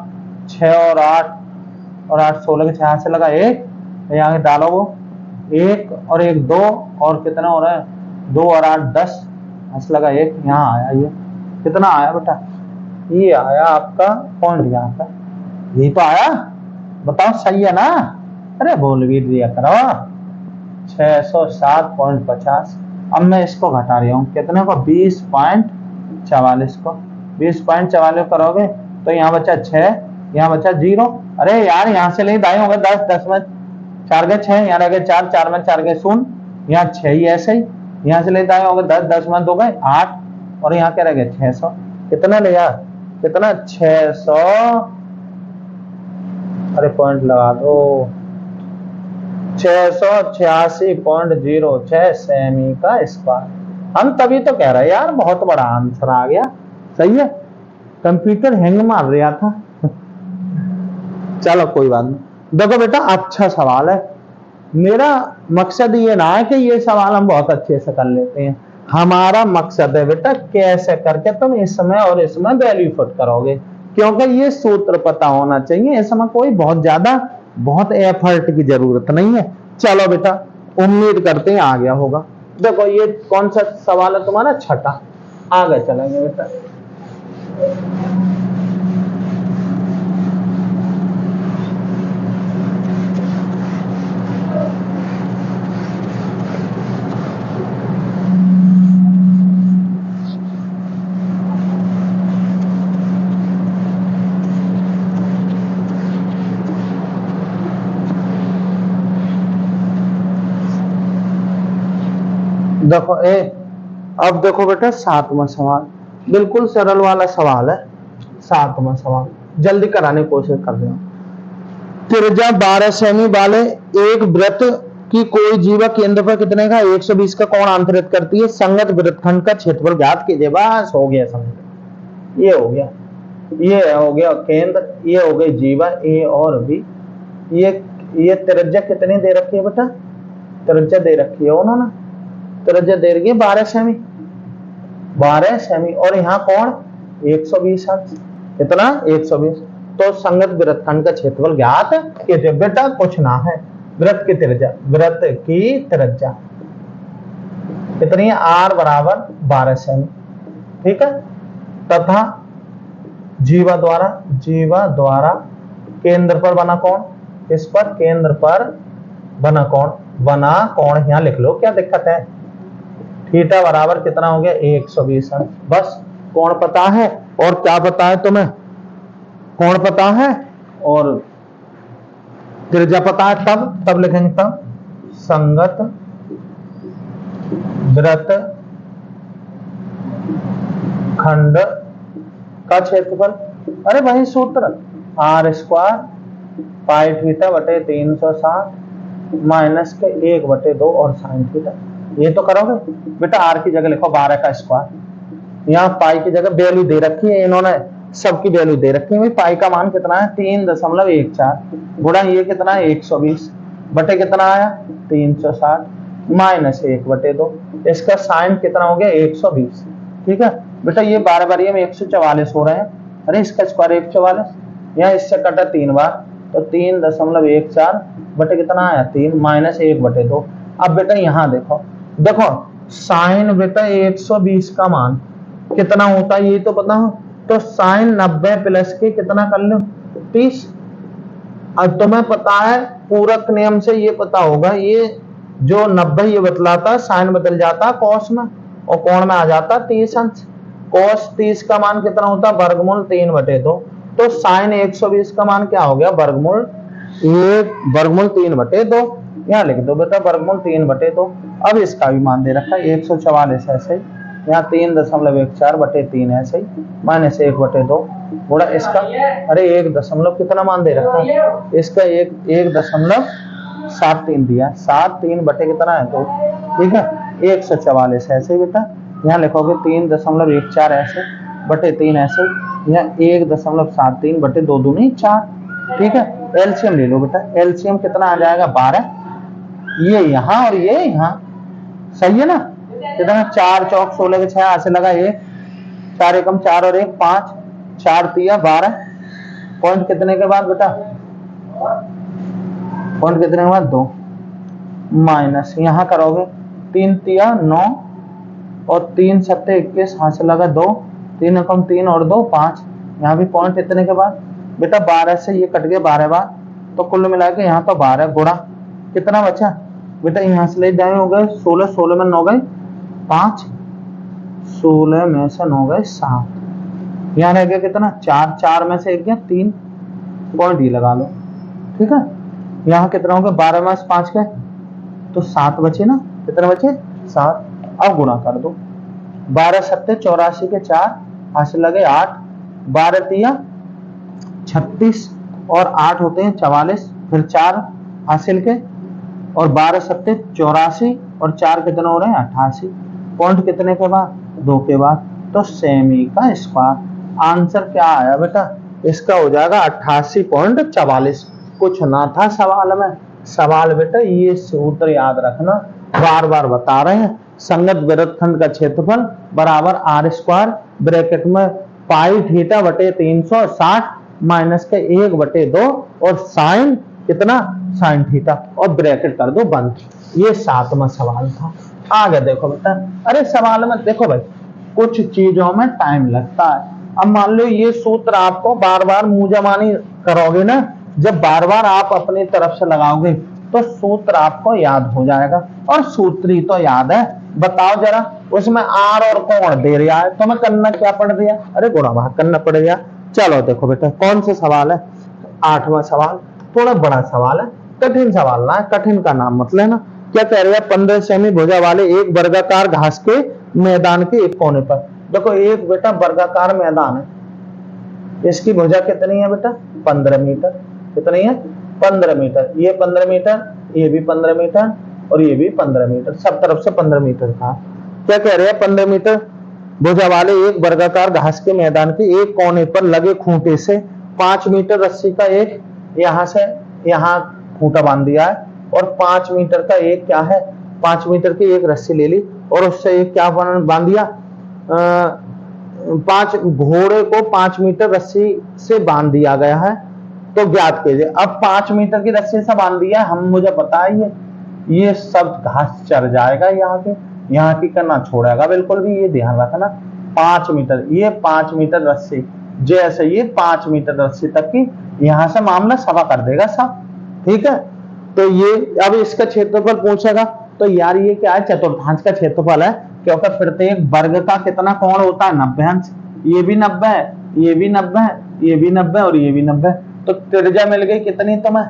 6 और 8 और 8 16 के 6 हाथ से लगा 1, यहाँ डालो वो 1 और 1 2, और कितना हो रहा है 2 और 8 10 हाथ से लगा 1, यहाँ आया ये कितना आया बेटा, ये आया आपका पॉइंट, यहाँ का यही तो आया, बताओ सही है ना, अरे बोल भी दिया करो 607.50, अब मैं इसको घटा रही हूँ कितने को 20.44 को, 20.44 करोगे तो यहाँ बचा 6, यहाँ बचा 0, अरे यार यहाँ से ले दाएं होगा 10, 10 में 4 गए 6, यहाँ रह गए 4, 4 में 4 गए 0, यहाँ 6 ही ऐसे ही, यहाँ से ले दाएं होगा 10, 10 में 2 गए 8, और यहाँ क्या रह गए 600, कितना लिया कितना 600, अरे पॉइंट लगा दो 686.06 सेमी का स्क्वायर, हम तभी तो कह रहे हैं यार बहुत बड़ा आंसर आ गया, सही है, कंप्यूटर हैंग मार रहा था चलो कोई बात नहीं, देखो बेटा अच्छा सवाल है, मेरा मकसद ये ना है कि ये सवाल हम बहुत अच्छे से कर लेते हैं, हमारा मकसद है बेटा कैसे करके तुम इसमें और इसमें वैल्यू पुट करोगे, क्योंकि ये सूत्र पता होना चाहिए, इसमें कोई बहुत ज्यादा बहुत एफर्ट की जरूरत नहीं है। चलो बेटा उम्मीद करते हैं आ गया होगा, देखो ये कौन सा सवाल है तुम्हारा, छठा, आगे चलेंगे बेटा, देखो अब देखो बेटा 7वां सवाल, बिल्कुल सरल वाला सवाल है, 7वां सवाल जल्दी कराने की कोशिश कर रहे हो, त्रिज्या 12 सेमी वाले एक वृत्त की कोई जीवा केंद्र पर कितने का 120 का कोण अंतरित करती है, संगत वृत्तखंड का क्षेत्रफल ज्ञात कीजिए, बस हो गया समझ, ये हो गया, ये हो गया केंद्र, ये हो गई जीवा ए और बी, ये त्रिज्या कितनी दे रखी है बेटा, त्रिज्या दे रखी है उन्होंने, त्रिज्या दे रही है 12 सेमी, 12 सेमी, और यहाँ कोण 120 है, कितना 120, तो संगत वृत्तखंड का क्षेत्रफल ज्ञात कीजिए, बेटा कुछ ना है, वृत्त की त्रिज्या कितनी है r बराबर 12 सेमी, ठीक है, तथा जीवा द्वारा केंद्र पर बना कोण, इस पर केंद्र पर बना कोण यहाँ लिख लो, क्या दिक्कत है, थीटा बराबर कितना हो गया 120, बस कोण पता है, और क्या पता है तुम्हें, कोण पता है और त्रिज्या पता है, तब लिखेंगे, तब संगत वृत्त खंड का क्षेत्रफल, अरे वही सूत्र आर स्क्वायर पाई थीटा बटे 360 माइनस के 1/2 और साइन थीटा। ये तो करोगे बेटा। आर की जगह लिखो 12 का स्क्वायर, यहाँ पाई की जगह वैल्यू दे रखी है इन्होंने, सबकी वैल्यू दे रखी है। पाई का मान कितना है 3.14 गुणा ये कितना है 120 बटे कितना आया 360 माइनस 1/2। इसका साइन कितना हो गया 120। ठीक है बेटा, ये 12 बार ये में 144 हो रहे हैं। अरे इसका स्क्वायर 144, यहाँ इससे कटा 3 बार तो 3.14 बटे कितना आया 3 माइनस 1/2। अब बेटा यहाँ देखो देखो साइन बेटा 120 का मान कितना होता है ये तो पता हो, तो साइन 90 प्लस के कितना कर लो 30। अब तुम्हें पता है पूरक नियम से ये पता होगा, ये जो 90 ये बतलाता साइन बदल जाता कॉस में और कोण में आ जाता 30 अंश। कॉस 30 का मान कितना होता वर्गमूल 3/2। तो साइन 120 का मान क्या हो गया वर्गमूल 3/2। यहाँ लिख दो बेटा वर्गमूल 3/2। अब इसका भी मान दे रखा है 144 ऐसे ही, यहाँ 3.14 बटे 3 ऐसे ही माइनस 1/2 गुणा इसका, अरे 1 दशमलव कितना मान दे रखा है इसका 1.73 दिया, 73 बटे कितना है 2। ठीक है 144 ऐसे ही बेटा, यहाँ लिखोगे 3.14 ऐसे बटे 3 ऐसे, यहाँ 1.73 बटे 2 दूनी 4। ठीक है एलसीएम ले लो बेटा, एलसीएम कितना आ जाएगा 12, ये यहाँ और ये यहाँ, सही है ना। कितना 4 चौक 16 के 6 से लगा 1, 4 एकम 4 और 1 5, 4 तिया 12। पॉइंट कितने के बाद बेटा पॉइंट कितने के बाद 2 माइनस यहाँ करोगे 3 तिया 9 और 3 सत्ते 21 हाथ से लगा 2, 3 एकम 3 और 2 5। यहाँ भी पॉइंट इतने के बाद बेटा 12 से ये कट गए 12 बार, तो कुल मिला के यहाँ तो 12 गुणा कितना बचा बेटा, यहाँ से ले जाए हो गए 16, 16 में 9 गए 5, 16 में से 9 गए 7, यहाँ रह गया कितना 4, 4 में से 1 गया 3, पॉइंट ये लगा लो। ठीक है यहाँ कितना हो गया 12 में से 5 गए तो 7 बचे ना, कितने बचे 7। अब गुणा कर दो 12 सत्ते 84 के 4 हाथ से लगे 8, 12 तिया 36 और 8 होते हैं 44, फिर 4 हासिल के और 12 सत्ते 84 और 4 कितने हो रहे हैं 88। पॉइंट कितने के बाद 2 के बाद, तो सेमी का स्क्वायर। आंसर क्या आया बेटा इसका हो जाएगा 88.44। कुछ ना था सवाल में, सवाल बेटा ये सूत्र याद रखना, बार बार बता रहे हैं। संगत वृत्तखंड का क्षेत्रफल बराबर आर स्क्वायर ब्रैकेट में पाई थीटा बटे 360 माइनस के 1/2 और साइन कितना साइन थीटा और ब्रैकेट कर दो बंद। ये 7वां सवाल था। आगे देखो बेटा, अरे सवाल में देखो भाई कुछ चीजों में टाइम लगता है। अब मान लो ये सूत्र आपको बार बार मुंहजबानी करोगे ना, जब बार बार आप अपनी तरफ से लगाओगे तो सूत्र आपको याद हो जाएगा। और सूत्र ही तो याद है, बताओ जरा उसमें आर और कोण दे रहा है तो मैं करना क्या पड़ दिया, अरे गुणा भाग करना पड़ गया। चलो देखो बेटा कौन सा सवाल है 8वां सवाल, थोड़ा बड़ा सवाल है, कठिन सवाल ना है, कठिन का नाम मत लेना। क्या कह रहे हैं 15 सेमी भुजा वाले एक वर्गाकार घास के मैदान के एक कोने पर। देखो एक बेटा वर्गाकार मैदान है, इसकी भुजा कितनी है बेटा 15 मीटर, कितनी है 15 मीटर, ये 15 मीटर, ये भी 15 मीटर और ये भी 15 मीटर, सब तरफ से 15 मीटर था। क्या कह रहे हैं 15 मीटर भुजा वाले एक वर्गाकार घास के मैदान के एक कोने पर लगे खूंटे से 5 मीटर रस्सी का एक यहाँ से यहाँ खूंटा बांध दिया है और 5 मीटर का एक क्या है 5 मीटर की एक रस्सी ले ली और उससे एक क्या बांध दिया 5 घोड़े को 5 मीटर रस्सी से बांध दिया गया है। तो ज्ञात कीजिए। अब 5 मीटर की रस्सी से बांध दिया हम, मुझे पता है ये सब घास चर जाएगा, यहाँ की करना छोड़ेगा बिल्कुल भी, ये ध्यान रखना। 5 मीटर ये 5 मीटर रस्सी, जैसे ये 5 मीटर रस्सी तक की यहाँ से मामला सवा कर देगा सब। ठीक है तो ये अब इसका क्षेत्रफल पूछेगा तो यार ये क्या है चतुर्थांश का क्षेत्रफल है, क्योंकि प्रत्येक वर्ग का कितना कोण होता है 90 अंश, ये भी 90 है, ये भी 90 है, ये भी 90 और ये भी 90। तो त्रिज्या मिल गई कितनी तुम्हें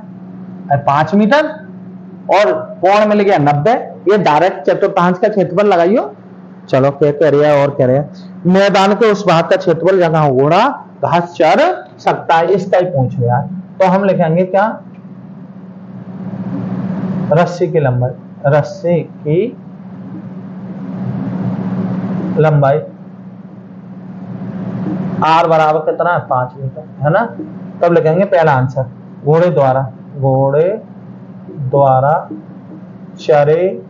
5 मीटर और कोण मिल गया 90। ये डायरेक्ट चतुर्थांश का क्षेत्रफल लगाइयो। चलो क्या कह रहे हैं और कह रहे हैं मैदान के उस भाग का क्षेत्रफल जहां गुणा घास चर सकता है, इसका ही पूछ रहे यार। तो हम लिखेंगे क्या, रस्सी की लंबाई, रस्सी की लंबाई आर बराबर कितना है 5 मीटर, है ना। तब लिखेंगे पहला आंसर, घोड़े द्वारा चरे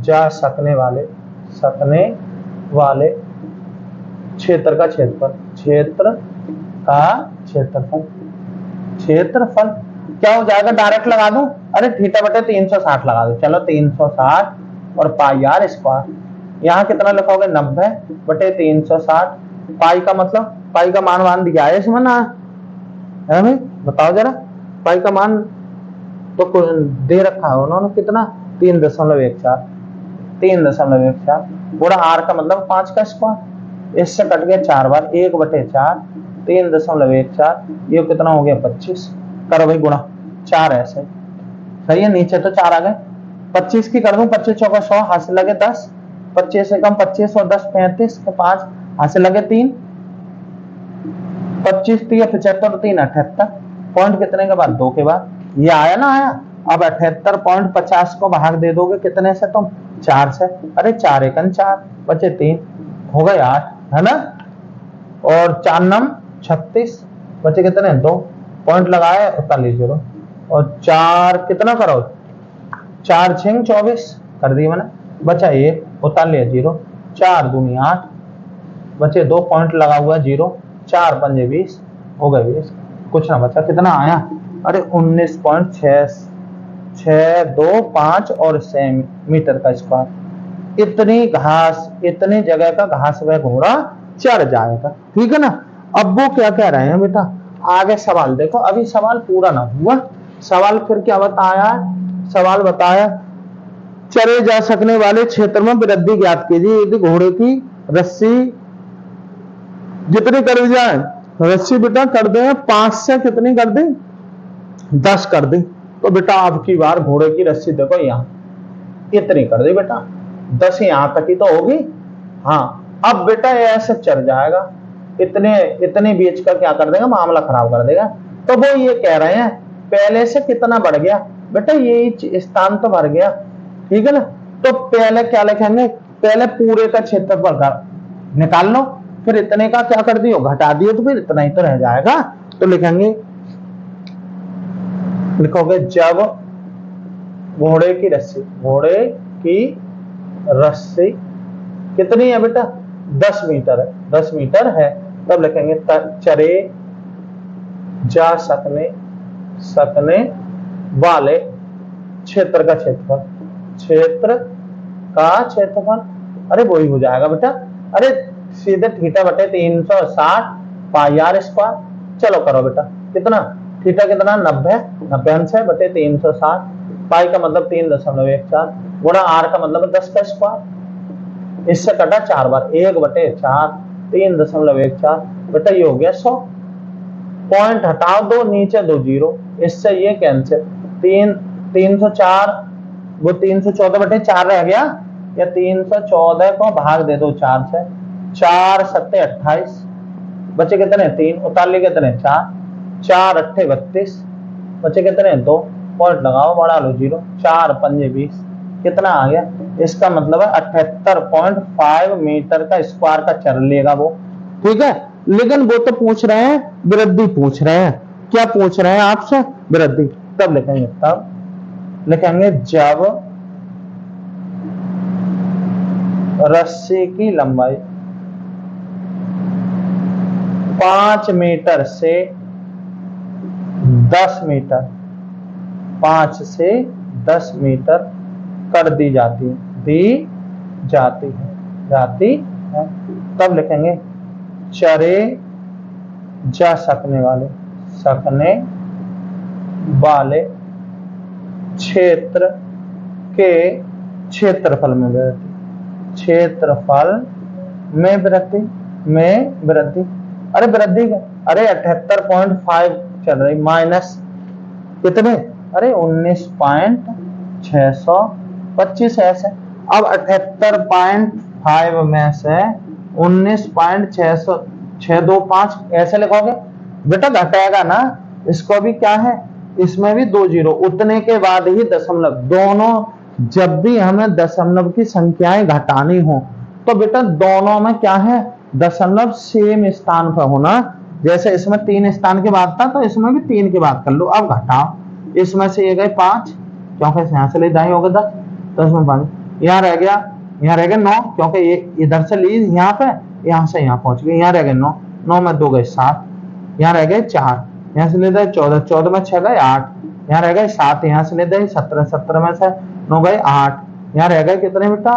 जा सकने वाले क्षेत्र का क्षेत्रफल क्या हो जाएगा, डायरेक्ट लगा दूं, अरे थीटा बटे 360 लगा दो, चलो 360 और पाई आर स्क्वायर, यहाँ कितना लिखोगे 90 बटे 360, पाई का मतलब पाई का मान दिया है इसमें ना, है भाई बताओ जरा, पाई का मान तो दे रखा है उन्होंने कितना 3.14 पूरा आर का मतलब 5 का स्क्वायर, इससे कट गया 4 बार 1/4 3.14, ये कितना हो गया 25, करो भाई गुणा 4 ऐसे सही है, नीचे तो 4 आ गए, 25 की कर दूं, 25 चौका 100, हाथ से लगे 10, 25 से कम 25 और 10 35 के 5, हाथ से लगे 3, 25 3 75 3 78, पॉइंट कितने के बाद 2 के बाद, ये आया ना आया। अब 78.50 को भाग दे दोगे कितने से तुम 4 से, अरे 4 एकन 4 बचे 3 हो गए 8, है ना, और 4 9 36 बचे कितने 2, पॉइंट लगाए उतना लीजिए, और 4 कितना करो 4 6 24 कर दी मैंने, बचा 1 उतार लिया 0, 4 दूनी 8 बचे 2, पॉइंट लगा हुआ 0, 4 पंजे 20 हो गए 20, कुछ ना बचा, कितना आया, अरे 19.625 और मीटर का स्क्वायर, इतनी घास इतनी जगह का घास वह घोड़ा चढ़ जाएगा, ठीक है ना। अब वो क्या कह रहे हैं बेटा, आगे सवाल देखो, अभी सवाल पूरा ना हुआ, सवाल फिर क्या बताया, सवाल बताया चरे जा सकने वाले क्षेत्र में वृद्धि ज्ञात कीजिए, यदि घोड़े की रस्सी जितनी कर जाए, रस्सी बेटा कर दे 5 से कितनी कर दी 10 कर दी, तो बेटा अब की बार घोड़े की रस्सी देखो यहाँ इतनी कर दी बेटा, 10 यहां तक ही तो होगी, हाँ अब बेटा ऐसे चढ़ जाएगा, इतने बीच का क्या कर देगा, मामला खराब कर देगा। तो वो ये कह रहे हैं पहले से कितना बढ़ गया, बेटा ये स्थान तो भर गया, ठीक है ना। तो पहले क्या लिखेंगे, पहले पूरे का क्षेत्रफल निकाल लो, फिर इतने का क्या कर दियो घटा दियो, तो फिर इतना ही तो रह जाएगा। तो लिखेंगे, लिखोगे जब घोड़े की रस्सी कितनी है बेटा 10 मीटर है, 10 मीटर है, तब लिखेंगे चरे जा सकने वाले क्षेत्र का क्षेत्रफल, अरे वही हो जाएगा बेटा, अरे सीधे थीटा बटे 360 पाई आर स्क्वायर, चलो करो बेटा कितना, थीटा कितना 90 अंश है बटे 360, पाई का मतलब 3.14 गुणा आर का मतलब 10 का स्क्वायर, इससे कटा 4 बार 1/4 3.14 बेटा ये हो गया 100, पॉइंट हटाओ 2 नीचे 2 0, इससे ये कैंसिल, 304 वो 314/4 रह गया, या 314 को भाग दे दो 4 से, 4 7 28 बचे कितने 3, उतार लिए कितने 4, 4 8 32 बचे कितने 2, पॉइंट लगाओ बढ़ा लो 0, 4 पंजे 20 कितना आ गया, इसका मतलब है 78.5 मीटर का स्क्वायर का चर लेगा वो, ठीक है। लेकिन वो तो पूछ रहे हैं वृद्धि, पूछ रहे हैं क्या पूछ रहे हैं आपसे, वृद्धि, तब लिखेंगे जब रस्सी की लंबाई 5 मीटर से 10 मीटर 5 से 10 मीटर कर दी जाती है, तब लिखेंगे चरे जा सकने वाले क्षेत्र के क्षेत्रफल में वृद्धि, अरे वृद्धि अरे 78.5 चल रही माइनस कितने, अरे 19.625 ऐसे, अब 78.5 में से 19.625 6 2 5 ऐसे लिखोगे बेटा, घटेगा ना। इसको भी क्या है, इसमें भी 2 जीरो, उतने के बाद ही दशमलव। दोनों जब भी हमें दशमलव की संख्याएं घटानी हो तो बेटा दोनों में क्या है, दशमलव सेम स्थान पर होना। जैसे इसमें 3 स्थान के बाद था तो इसमें भी 3 के बाद कर लो। अब घटाओ, इसमें से ये गए 5 क्योंकि यहाँ से ले दाई हो गया 10, तो इसमें 5 यहाँ रह गया, यहाँ रह गया 9 क्योंकि ये इधर से ली यहाँ पे, यहाँ से यहाँ पहुंच गए, यहाँ रह गए 9, 9 में 2 गए 7, यहाँ रह गए 4, यहाँ से ले गए 14, 14 में 6 गए 8, यहाँ रह गए 7, यहाँ से ले गए 17, 17 में से 9 गए 8, यहाँ रह गए कितने बेटा,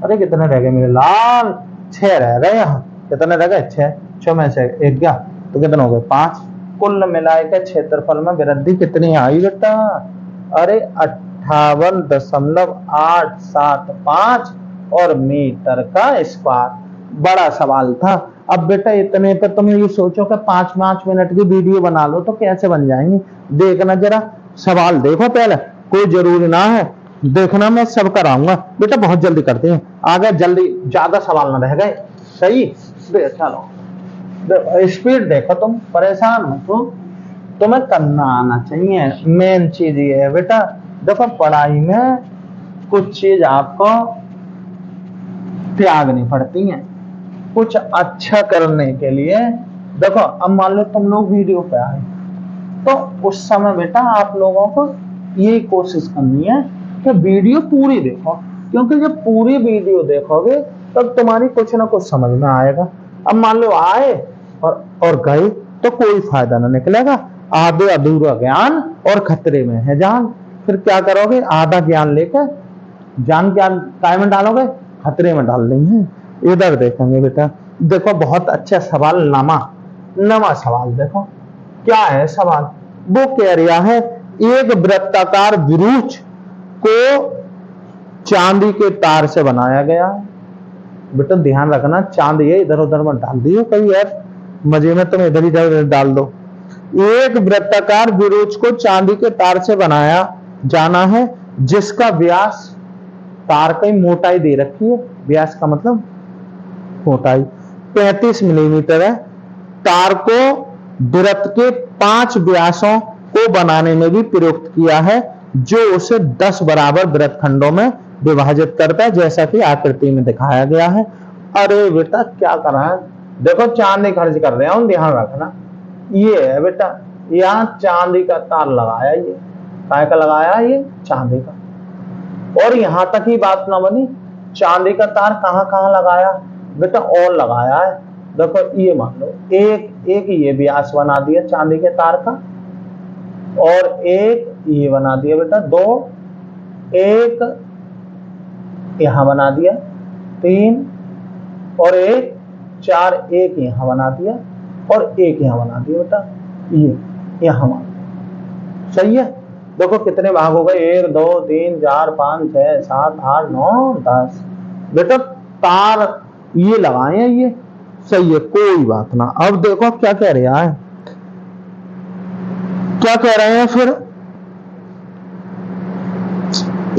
अरे कितने रह गए मेरे लाल, 6 रह गए। यहाँ कितने रह गए 6, 6 में से 1 गया तो कितने हो गए 5। कुल मिलाकर क्षेत्रफल में वृद्धि कितनी आई बेटा, अरे 58.875 और मीटर का स्क्वायर। बड़ा सवाल था। अब बेटा इतने पे तुम ये सोचो कि 5-5 मिनट की वीडियो बना लो तो कैसे बन जाएंगी। देखना जरा सवाल देखो पहले, कोई जरूरी ना है देखना, मैं सब कराऊंगा बेटा, बहुत जल्दी करते हैं आगे, जल्दी ज्यादा सवाल ना रह गए। सही, चलो स्पीड देखो, तुम परेशान मत हो, तुम्हें करना आना चाहिए। मेन चीज ये है बेटा, देखो पढ़ाई में कुछ चीज आपको त्यागनी पड़ती है कुछ अच्छा करने के लिए। देखो अब मान लो तुम लोग वीडियो पे आए तो उस समय बेटा आप लोगों को ये कोशिश करनी है कि वीडियो पूरी देखो, क्योंकि जब पूरी वीडियो देखोगे तब तुम्हारी कुछ ना कुछ समझ में आएगा। अब मान लो आए और गए तो कोई फायदा ना निकलेगा। आधे अधूरा ज्ञान और खतरे में है जान। फिर क्या करोगे, आधा ज्ञान लेकर जान क्या काय में डालोगे, खतरे में डाल देंगे। इधर देखेंगे बेटा, देखो बहुत अच्छा सवाल, नमा सवाल देखो क्या है सवाल। वो कह रहा है एक वृत्ताकार विरुच को चांदी के तार से बनाया गया है। बेटा ध्यान रखना, चांदी है, इधर उधर मत डाल दियो कहीं यार, मजे में तुम इधर ही डाल दो। एक वृत्ताकार विरुच को चांदी के तार से बनाया जाना है जिसका व्यास, तार की मोटाई दे रखी है, व्यास का मतलब मोटाई 35 मिलीमीटर है। तार को वृत्त के 5 व्यासों को बनाने में भी प्रयुक्त किया है जो उसे 10 बराबर वृत्त खंडों में विभाजित करता है, जैसा कि आकृति में दिखाया गया है। अरे बेटा क्या कर रहा है, देखो चांदी खर्च कर रहे हैं, ध्यान रखना। ये है बेटा, यहाँ चांदी का तार लगाया, ये काय का लगाया, ये चांदी का। और यहां तक ही बात ना बनी, चांदी का तार कहां कहां लगाया बेटा, और लगाया है। देखो ये मान लो एक ये व्यास बना दिया चांदी के तार का, और एक ये बना दिया बेटा 2, एक यहां बना दिया 3, और एक 4, एक यहां बना दिया और एक यहां बना दिया बेटा, ये यहां मान। सही है, देखो कितने भाग हो गए, 1 2 3 4 5 6 7 8 9 10 बेटा तार ये लगाए हैं ये। सही है, कोई बात ना। अब देखो क्या कह रहा है, क्या कह रहे हैं फिर,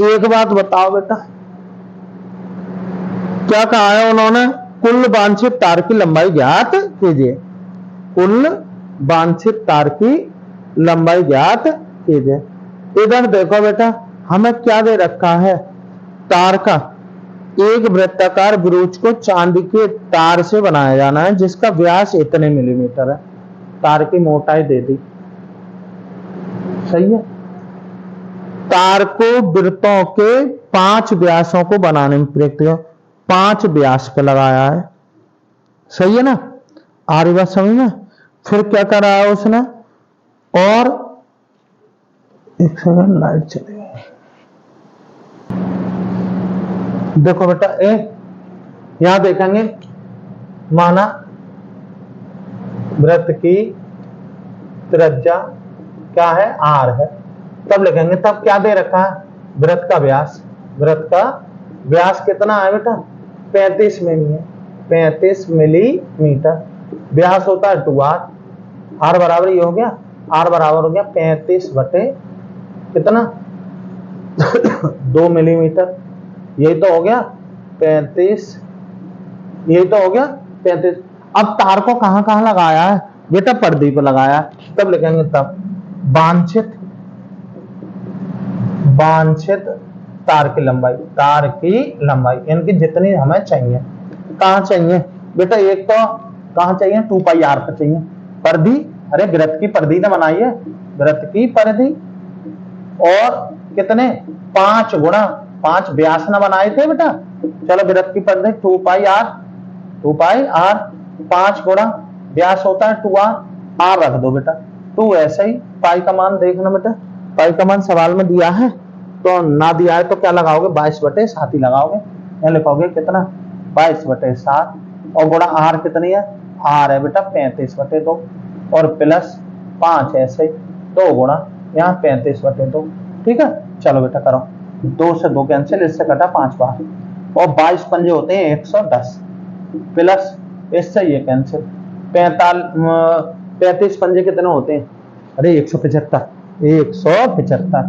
एक बात बताओ बेटा, क्या कहा है उन्होंने, कुल वांछित तार की लंबाई ज्ञात कीजिए। कुल वांछित तार की लंबाई ज्ञात कीजिए। इधर देखो बेटा, हमें क्या दे रखा है, तार का एक वृत्ताकार ब्रूच को चांदी के तार से बनाया जाना है जिसका व्यास इतने मिलीमीटर है। तार की मोटाई दे दी। सही है, तार को वृत्तों के 5 व्यासों को बनाने में प्रयुक्त किया, 5 व्यास पे लगाया है। सही है ना, आ रही बात समझ में। फिर क्या कर रहा है उसने, और एक सेकंड लाइट चली गई। देखो बेटा यहां देखेंगे, माना वृत्त की त्रिज्या क्या है, आर है, तब लिखेंगे, तब क्या दे रखा है, वृत्त का व्यास। वृत्त का व्यास कितना है बेटा, 35 मिली है, 35 मिलीमीटर। व्यास होता है 2r, आर बराबर ये हो गया, आर बराबर हो गया 35 बटे कितना 2 मिलीमीटर। यही तो हो गया 35, यही तो हो गया 35। अब तार को कहां कहां लगाया है बेटा, पर्दे पर लगाया, तब लिखेंगे तब वांछित वांछित तार की लंबाई, तार की लंबाई इनकी जितनी हमें चाहिए, कहां चाहिए बेटा, एक तो कहां चाहिए 2πr पर चाहिए, परिधि, अरे वृत्त की परिधि ने बनाई है, वृत्त की परिधि, और कितने 5 गुणा 5 व्यास न बनाए थे बेटा, चलो वृत्त की परिधि 2πr 5 गुणा व्यास होता है 2r, r रख दो बेटा, 2 ऐसे ही, पाई का मान देखना बेटा, पाई का मान सवाल में दिया है तो ना दिया है तो क्या लगाओगे 22/7 ही लगाओगे, यहाँ लिखोगे कितना 22/7, और गुणा r कितनी है, r है बेटा 35/2, और प्लस 5 ऐसे ही 2 गुणा यहाँ 35/2, ठीक है। चलो बेटा करो, 2 से 2 कैंसिल, इससे कटा 5 बार, और 22 पंजे होते हैं 110, प्लस इससे ये कैंसिल, 35 पंजे कितने होते हैं, अरे 175,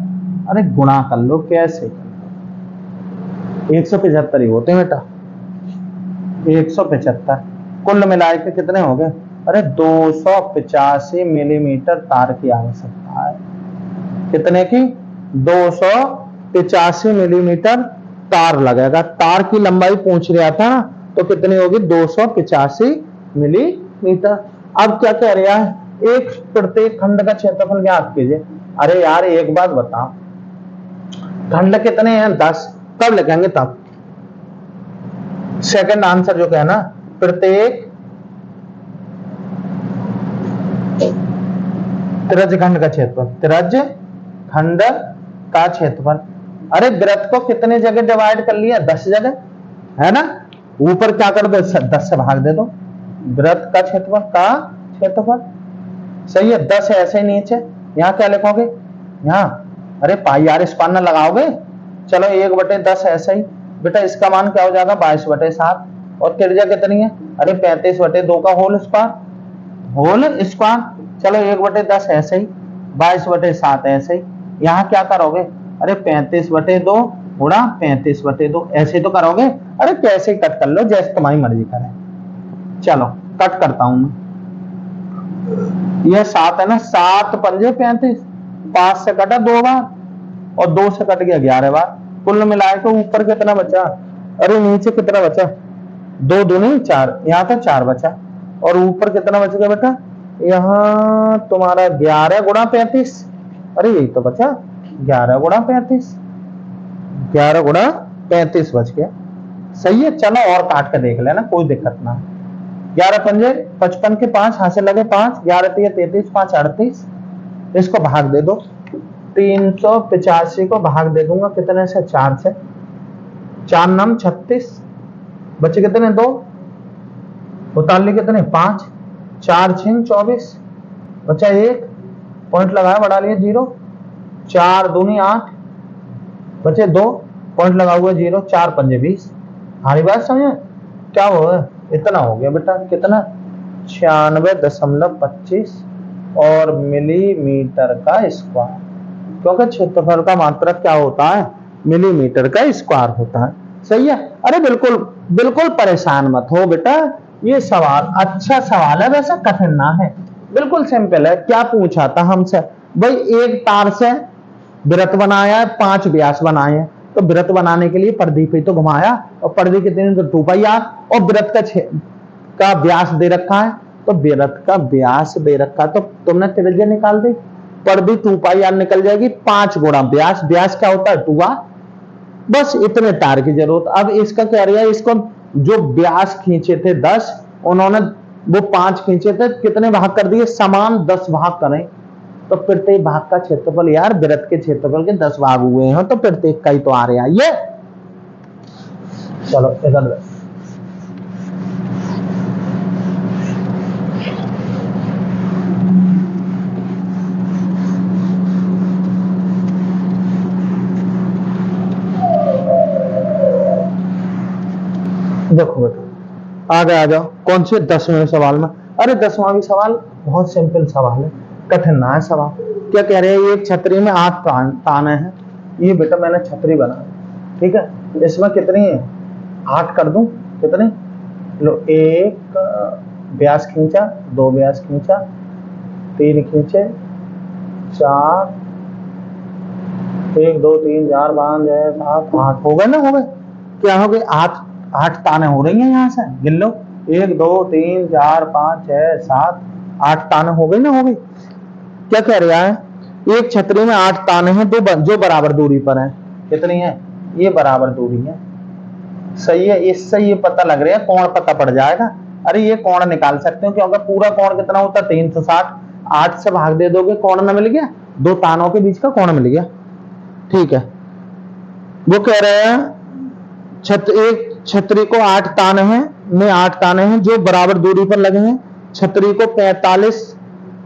अरे गुणा कर लो, कैसे 175 ही होते हैं बेटा, 175 कुल मिलाए के कितने हो गए, अरे 285 मिलीमीटर तार की आवश्यकता है, कितने की 285 मिलीमीटर तार लगेगा, तार की लंबाई पूछ रहा था ना, तो कितनी होगी 285 मिलीमीटर। अब क्या कह रहा है, एक प्रत्येक खंड का क्षेत्रफल ज्ञात कीजिए, अरे यार एक बात बताओ, खंड कितने हैं 10, कब लिखेंगे तब, सेकंड आंसर जो कहना, प्रत्येक त्रिज्य खंड का क्षेत्रफल, त्रिज्य खंड का क्षेत्रफल, अरे वृत्त को कितने जगह डिवाइड कर लिया, 10 जगह है ना, ऊपर क्या कर दो 10 से भाग दे दो, वृत्त का क्षेत्रफल सही है, 10 है ऐसे ही नीचे, यहाँ क्या लिखोगे, यहाँ अरे पाई आर स्क्वायर ना लगाओगे, चलो 1/10 ऐसे ही बेटा, इसका मान क्या हो जाएगा 22/7, और त्रिज्या कितनी है, अरे 35/2 का होल स्क्वायर, चलो 1/10 ऐसे ही, 22/7 ऐसे ही, यहाँ क्या करोगे, अरे 35/2 गुणा 35/2 ऐसे तो करोगे, अरे कैसे कट कर लो जैसे तुम्हारी मर्जी करे, चलो कट करता हूं मैं, यह 7 है ना, 7 पंजे 35, 5 से कटा 2 बार, और 2 से कट गया 11 बार, कुल मिलाए तो ऊपर कितना बचा, अरे नीचे कितना बचा, 2 दूनी 4, यहाँ तो 4 बचा, और ऊपर कितना बच गया बेटा, यहाँ तुम्हारा 11 गुणा 35, अरे यही तो बचा 11 गुणा 35, 11 गुणा 35 बच गया, सही है। चलो और काट के देख लेना, कोई दिक्कत ना, 11 पंजे 55 के 5 हाथ से लगे 5, 11 3 33, 5 38, इसको भाग दे दो, 385 को भाग दे दूंगा कितने से, 4 से, 4 9 36, बचे कितने 2, उतारली कितने 5, 4 6 24, बचा 1, पॉइंट लगाया बढ़ा लिया 0, 4 दूनी 8, बचे 2, पॉइंट लगा हुआ 0, 4 पंजे 20, हमारी बात समझे, क्या हुआ, इतना हो गया बेटा, कितना 96.25 और मिलीमीटर का स्क्वायर, क्योंकि क्षेत्रफल का मात्रक क्या होता है, मिलीमीटर का स्क्वायर होता है, सही है। अरे बिल्कुल बिल्कुल परेशान मत हो बेटा, ये सवाल अच्छा सवाल है, वैसा कठिन ना है, बिल्कुल सिंपल है। क्या पूछा था हमसे, भाई एक तार से वृत्त बनाया है, 5 व्यास बनाए हैं, तो वृत्त बनाने के लिए परिधि पे तो घुमाया, और परिधि कितनी, तो 2πr, और वृत्त का व्यास दे रखा है, तो वृत्त का व्यास दे रखा, तो तुमने त्रिज्या निकाल दी, परिधि 2πr निकल जाएगी, 5 गुणा व्यास, व्यास क्या होता है 2r, बस इतने तार की जरूरत। अब इसका क्या रहा है, इसको जो व्यास खींचे थे 10, उन्होंने वो 5 खींचे थे, कितने भाग कर दिए, समान 10 भाग करें, तो प्रत्येक भाग का क्षेत्रफल, यार वृत्त के क्षेत्रफल के 10 भाग हुए हैं, तो प्रत्येक का ही तो आ रहा है ये, चलो इधर देखो बेटा, आगे आ जाओ, कौन से 10वें सवाल में, अरे 10वां भी सवाल बहुत सिंपल सवाल है, कठिन ना है सवाल। क्या कह रहे हैं, एक छतरी में 8 ताने हैं, ये बेटा मैंने छतरी बनाई, ठीक है, इसमें कितनी है 8 कर दूं, कितनी लो, 1 व्यास खींचा, 2 व्यास खींचा, 3 खींचे, 4, 1 2 3 4 5 6 7 8 हो गए ना, हो गए। क्या हो गए? 8 ताने हो रही हैं यहाँ से, गिन लो। 1 2 3 4 5 6 7 8 ताने हो गई ना, हो गई। क्या कह रहा है? एक छतरी में 8 ताने हैं जो बराबर दूरी पर हैं। कितनी है? ये बराबर दूरी है। सही है। इससे ये पता लग रहा है, कोण पता पड़ जाएगा। अरे ये कोण निकाल सकते हो, क्योंकि पूरा कोण कितना होता है? 360। 8 से भाग दे दोगे, कोण में मिल गया, 2 तानों के बीच का कोण मिल गया। ठीक है। वो कह रहे हैं एक छतरी को 8 ताने हैं 8 ताने हैं जो बराबर दूरी पर लगे हैं। छतरी को 45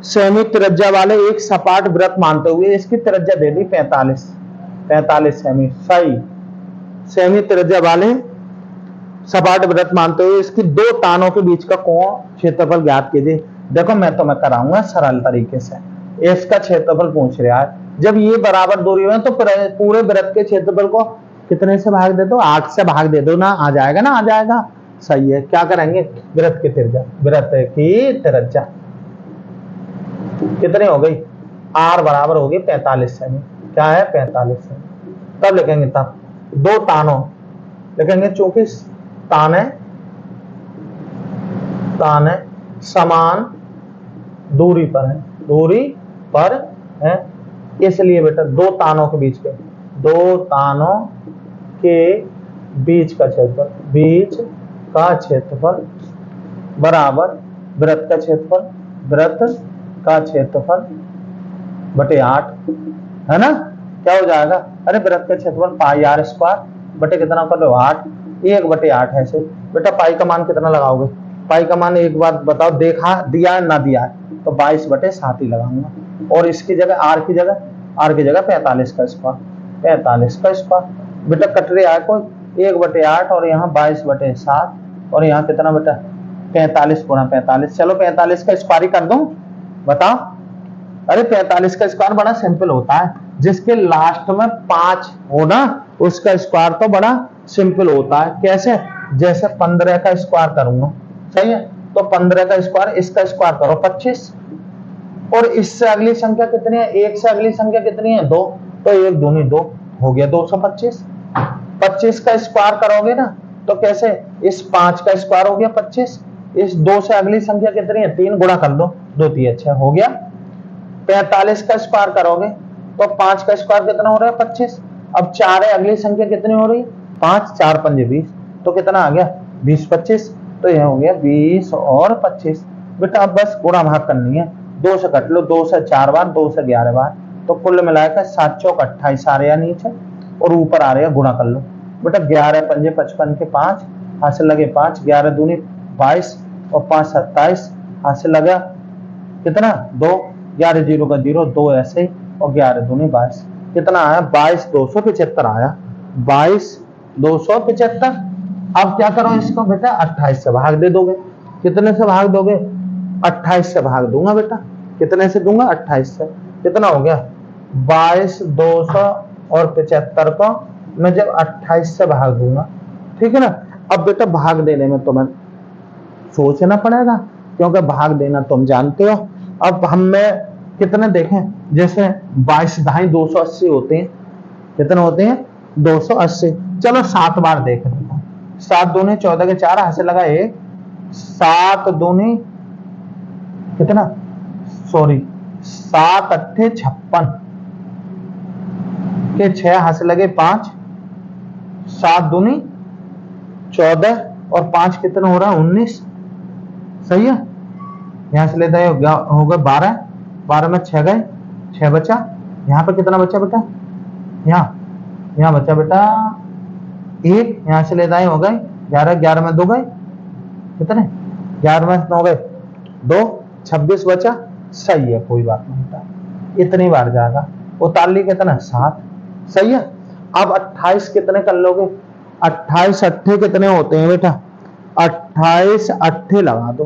सेमी त्रिज्या वाले एक सपाट वृत्त मानते हुए इसकी त्रिज्या दे दी 45 सेमी। सही। सेमी त्रिज्या वाले सपाट वृत्त मानते हुए इसकी 2 तानों के बीच का कोण क्षेत्रफल ज्ञात कीजिए। देखो मैं तुम्हें कराऊंगा सरल तरीके से। इसका क्षेत्रफल पूछ रहा है। जब ये बराबर दूरी में तो पूरे वृत्त के क्षेत्रफल को कितने से भाग दे दो? 8 से भाग दे दो ना, आ जाएगा ना, आ जाएगा। सही है। क्या करेंगे? वृत्त की त्रिज्या, वृत्त की त्रिज्या कितनी हो गई? आर बराबर होगी 45 सेमी। क्या है? 45 सेमी। तब लिखेंगे, तब 2 तानों लिखेंगे, चूंकि ताने समान दूरी पर है, दूरी पर है, इसलिए बेटा 2 तानों के बीच का क्षेत्रफल बराबर वृत्त का क्षेत्रफल बटे 8 है ना। क्या हो जाएगा? अरे वृत्त का क्षेत्रफल पाई आर स्क्वायर बटे कितना कर लो? 8। 1/8 है। बेटा पाई का मान कितना लगाओगे? पाई का मान एक बात बताओ, देखा दिया है ना दिया है? तो 22/7 ही लगाऊंगा। और इसकी जगह आर की जगह 45 का स्क्वायर। बेटा कट रहा है कोई 1/8 और यहाँ 22/7 और यहाँ कितना बेटा? 45 गुणा 45। चलो 45 का स्क्वायर ही कर दूं, बताओ। अरे 45 का स्क्वायर बड़ा सिंपल होता है, जिसके लास्ट में 5 हो ना उसका स्क्वायर तो बड़ा सिंपल होता है। कैसे? जैसे 15 का स्क्वायर करूंगा, सही है, तो 15 का स्क्वायर, इसका स्क्वायर करो 25। और इससे अगली संख्या कितनी है? 1 से अगली संख्या कितनी है? 2। तो 1 दूनी 2 हो गया 225। 25 का स्क्वायर करोगे ना तो कैसे? इस 5 का स्क्वायर हो गया 25। इस 2 से अगली संख्या कितनी है? 3 गुणा कर दो, 2 3 6 हो गया। 45 का स्क्वायर करोगे तो 5 का स्क्वायर कितना हो रहा है? 25। अब 4 है, अगली संख्या कितनी हो रही? 5 4 5 20, तो कितना आ गया? 20 25। तो यह हो गया 20 और 25। बेटा अब बस गुणा भाग करनी है, 2 से कट लो, 2 से 4 बार, 2 से 11 बार, तो कुल मिलाकर 7 चौक 28 आ रहा है नीचे और ऊपर आ रहा है, गुणा कर लो। बेटा 11 पंजे 55 के 5 हाथ से लगे 5, 11 दूनी 22 और 5 27 हाथ से लगा कितना? 2, 11 0 का 0, 2 ऐसे ही और 11 दूनी 22। कितना आया? 22,275 आया, 22,275। अब क्या करो इसको बेटा? 28 से भाग दे दोगे। कितने से भाग दोगे? 28 से भाग दूंगा बेटा। कितने से दूंगा? 28 से। कितना हो गया? 22,275 को मैं जब 28 से भाग दूंगा, ठीक है ना। अब बेटा भाग देने में तुम्हें सोचना पड़ेगा, क्योंकि भाग देना तुम जानते हो। अब हमें कितने देखें? जैसे 22 ढाई 280 होते हैं। कितने होते हैं? 280। चलो 7 बार देख लेते हैं। 7 दूनी 14 के 4 हाथ से लगा 1, 7 दूनी कितना? 7 अट्ठे 56 के 6 हाथ से लगे 5, 7 दूनी 14 और 5 कितना हो रहा है? 19। सही है। यहां से लेते हो गए 12, 12 में 6 गए, 6 बचा। यहाँ पे कितना बचा बेटा? यहाँ बचा बेटा 1। यहां से लेते हो गए 11, 11 में 2 गए, कितने? 11 में 9 गए 2, 26 बचा। सही है, कोई बात नहीं बेटा, इतनी बार जाएगा। उतार ली कितना? 7। सही है। अब 28 कितने कर लोगे? 28 अट्ठे कितने होते हैं बेटा? 28 अट्ठे लगा दो।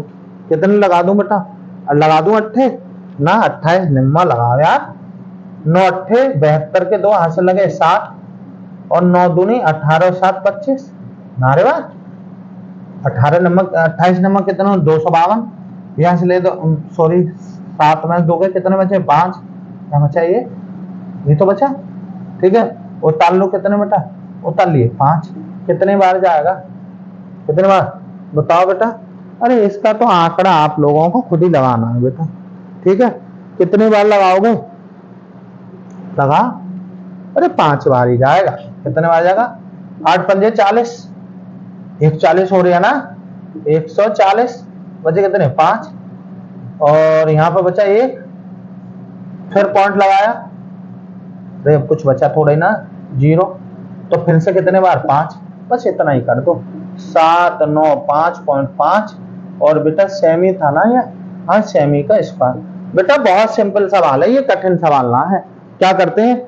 कितने लगा दूं बेटा? लगा दूं अट्ठे ना, 28 निम्मा लगाओ यार। 9 अट्ठे 72 के 2 हाथ से लगे 7 और 9 दूनी 18 और 7 25। नारे वाह, 18 नंबर 28 नंबर कितना 252, यहाँ से ले दो, सॉरी 7 में 2 के कितने बचे 5, यहाँ बचा ये तो बचा, ठीक है। उतार लो, कितने बेटा उतार लिए 5, कितने बार जाएगा, कितने बार बताओ बेटा। अरे इसका तो आंकड़ा आप लोगों को खुद ही लगाना है बेटा, ठीक है। कितनी बार लगाओगे, लगा, अरे 5 बार ही जाएगा। कितने बार जाएगा, 8 पंजे 40, 140 हो रही है ना, 140 बचे कितने 5, और यहाँ पर बचा 1, फिर पॉइंट लगाया, अरे कुछ बचा थोड़ा ही ना 0, तो फिर से कितने बार 5, बस इतना ही कर दो, 7 9 5.5, और बेटा सेमी था ना ये, हाँ सेमी का स्क्वायर। बेटा बहुत सिंपल सवाल है ये, कठिन सवाल ना है। क्या करते हैं,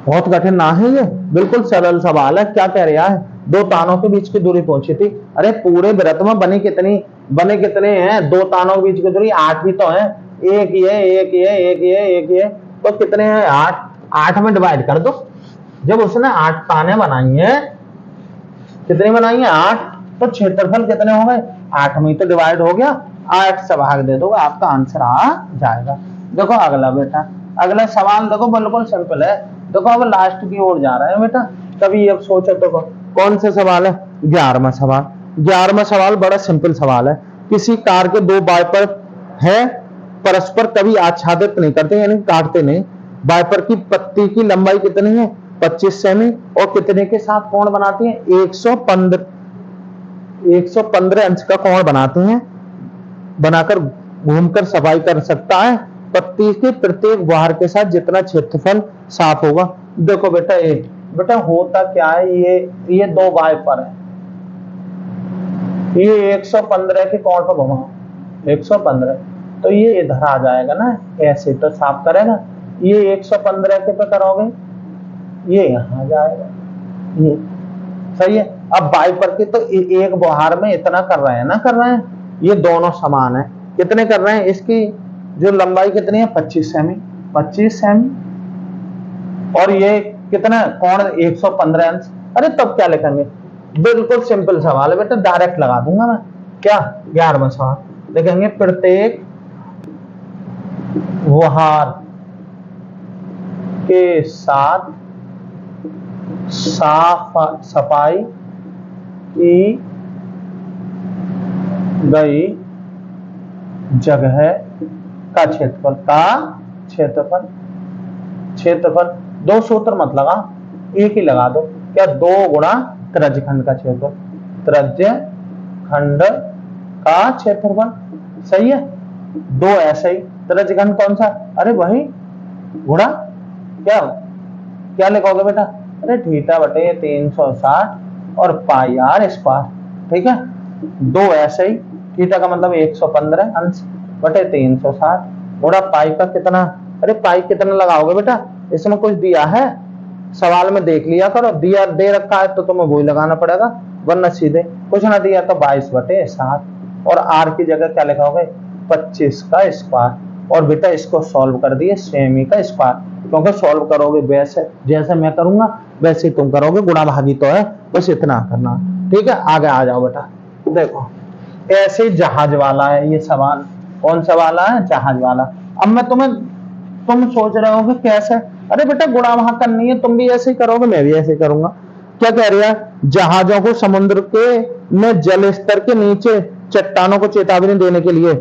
बहुत कठिन ना है ये, बिल्कुल सरल सवाल है। क्या कह रहा है, 2 तानों के बीच की दूरी पूछी थी। अरे पूरे वृत्त में बने कितने हैं, 2 तानों के बीच की दूरी 8 ही तो है, एक ये, तो कितने हैं 8 में डिवाइड कर दो। जब उसने 8 ताने बनाई है, कितनी बनाई है 8, तो क्षेत्रफल कितने हो गए 8 में, तो डिवाइड हो गया, 8 से भाग दे दो, आपका आंसर आ जाएगा। देखो अगला बेटा, अगला सवाल देखो बिल्कुल सिंपल है। देखो अब लास्ट की ओर जा रहा है बेटा, कभी अब सोचो तो कौन सा सवाल है, 11वां सवाल। 11वां सवाल बड़ा सिंपल सवाल है। किसी कार के 2 वाइपर है, परस्पर कभी आच्छादित नहीं करते, यानी काटते नहीं। वाइपर की पत्ती की लंबाई कितनी है 25 सेमी, और कितने के साथ कोण बनाती है 115 अंश का कोण बनाते हैं, बनाकर घूमकर सफाई कर सकता है। पत्ती के प्रत्येक बाहर के साथ जितना क्षेत्रफल साफ होगा। देखो बेटा होता क्या है, ये 2 वाइपर है, ये 115 के कोण पर घुमाओ, 115, तो ये इधर आ जाएगा ना, ऐसे तो साफ करेगा। ये 115 के पे करोगे, ये यहाँ आ जाएगा, ये सही है। अब वाइपर की तो एक बहार में इतना कर रहे हैं ना, कर रहे हैं, ये दोनों समान है। कितने कर रहे हैं, इसकी जो लंबाई कितनी है 25 सेमी, 25 सेमी, और ये कितना कोण 115 अंश। अरे तब क्या लिखेंगे, बिल्कुल सिंपल सवाल है बेटा, डायरेक्ट लगा दूंगा मैं। क्या 11वां सवाल लिखेंगे, प्रत्येक बहार के साथ सफाई की गई जगह का क्षेत्रफल 2 सूत्र मत लगा, एक ही लगा दो। क्या 2 गुणा त्रिज्यखंड का क्षेत्रफल, त्रिज्यखंड का क्षेत्रफल, सही है। 2 ऐसे ही, त्रिज्यखंड कौन सा, अरे वही गुणा, क्या लिखोगे बेटा, अरे थीटा बटे 360 और पाई आर स्क्वायर, ठीक है। 2 ऐसे ही, थीटा का मतलब 115 अंश बटे 360 गुणा पाई का कितना, अरे पाई कितना लगाओगे बेटा, इसमें कुछ दिया है सवाल में देख लिया करो, दिया दे रखा है तो तुम्हें वही लगाना पड़ेगा, वरना सीधे कुछ ना दिया तो 22/7, और आर की जगह क्या लिखाओगे 25 का स्क्वायर। और बेटा इसको सॉल्व कर दिए सेमी का स्क्वायर, क्योंकि सॉल्व करोगे वैसे जैसे मैं करूंगा वैसे तुम करोगे, गुणा भागी तो है, बस इतना करना, ठीक है। आगे आ जाओ बेटा, देखो ऐसे जहाज वाला है ये सवाल, कौन सा वाला है, जहाज वाला। अब मैं तुम सोच रहे हो कि कैसे, अरे बेटा गुणा भाग करनी है, तुम भी ऐसे ही करोगे मैं भी ऐसे ही करूंगा। क्या कह रही है, जहाजों को समुद्र के में जल स्तर के नीचे चट्टानों को चेतावनी देने के लिए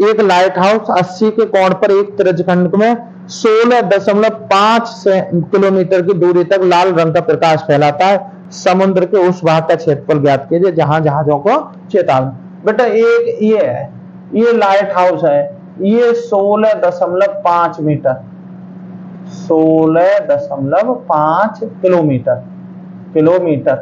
एक लाइट हाउस 80 के कोण पर एक त्रिज्यखंड में 16.5 किलोमीटर की दूरी तक लाल रंग का प्रकाश फैलाता है। समुद्र के उस भाग का क्षेत्रफल ज्ञात कीजिए जहां जहाजों को चेतावनी। बेटा एक ये है, ये लाइट हाउस है, ये 16.5 मीटर, 16.5 किलोमीटर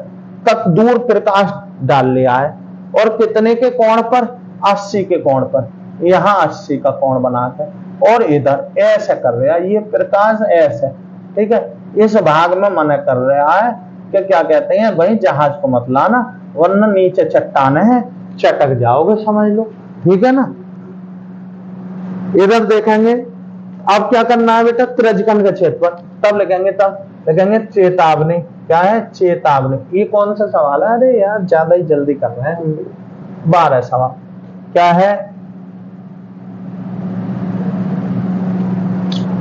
तक दूर प्रकाश डाल लिया है, और कितने के कोण पर 80 के कोण पर, यहाँ 80 का कोण बनाकर, और इधर ऐसे कर रहा है, ये प्रकाश ऐसे, ठीक है। इस भाग में मना कर रहा है कि क्या कहते हैं भाई जहाज को मत लाना, वरना नीचे चट्टाने हैं चटक जाओगे, समझ लो, ठीक है ना। इधर देखेंगे, अब क्या करना है बेटा त्रिज्यखंड का क्षेत्रफल, तब लिखेंगे चेतावनी, क्या है, चेतावनी। ये कौन सा सवाल है, अरे यार ज्यादा ही जल्दी कर रहे हैं। 12 सवाल क्या है,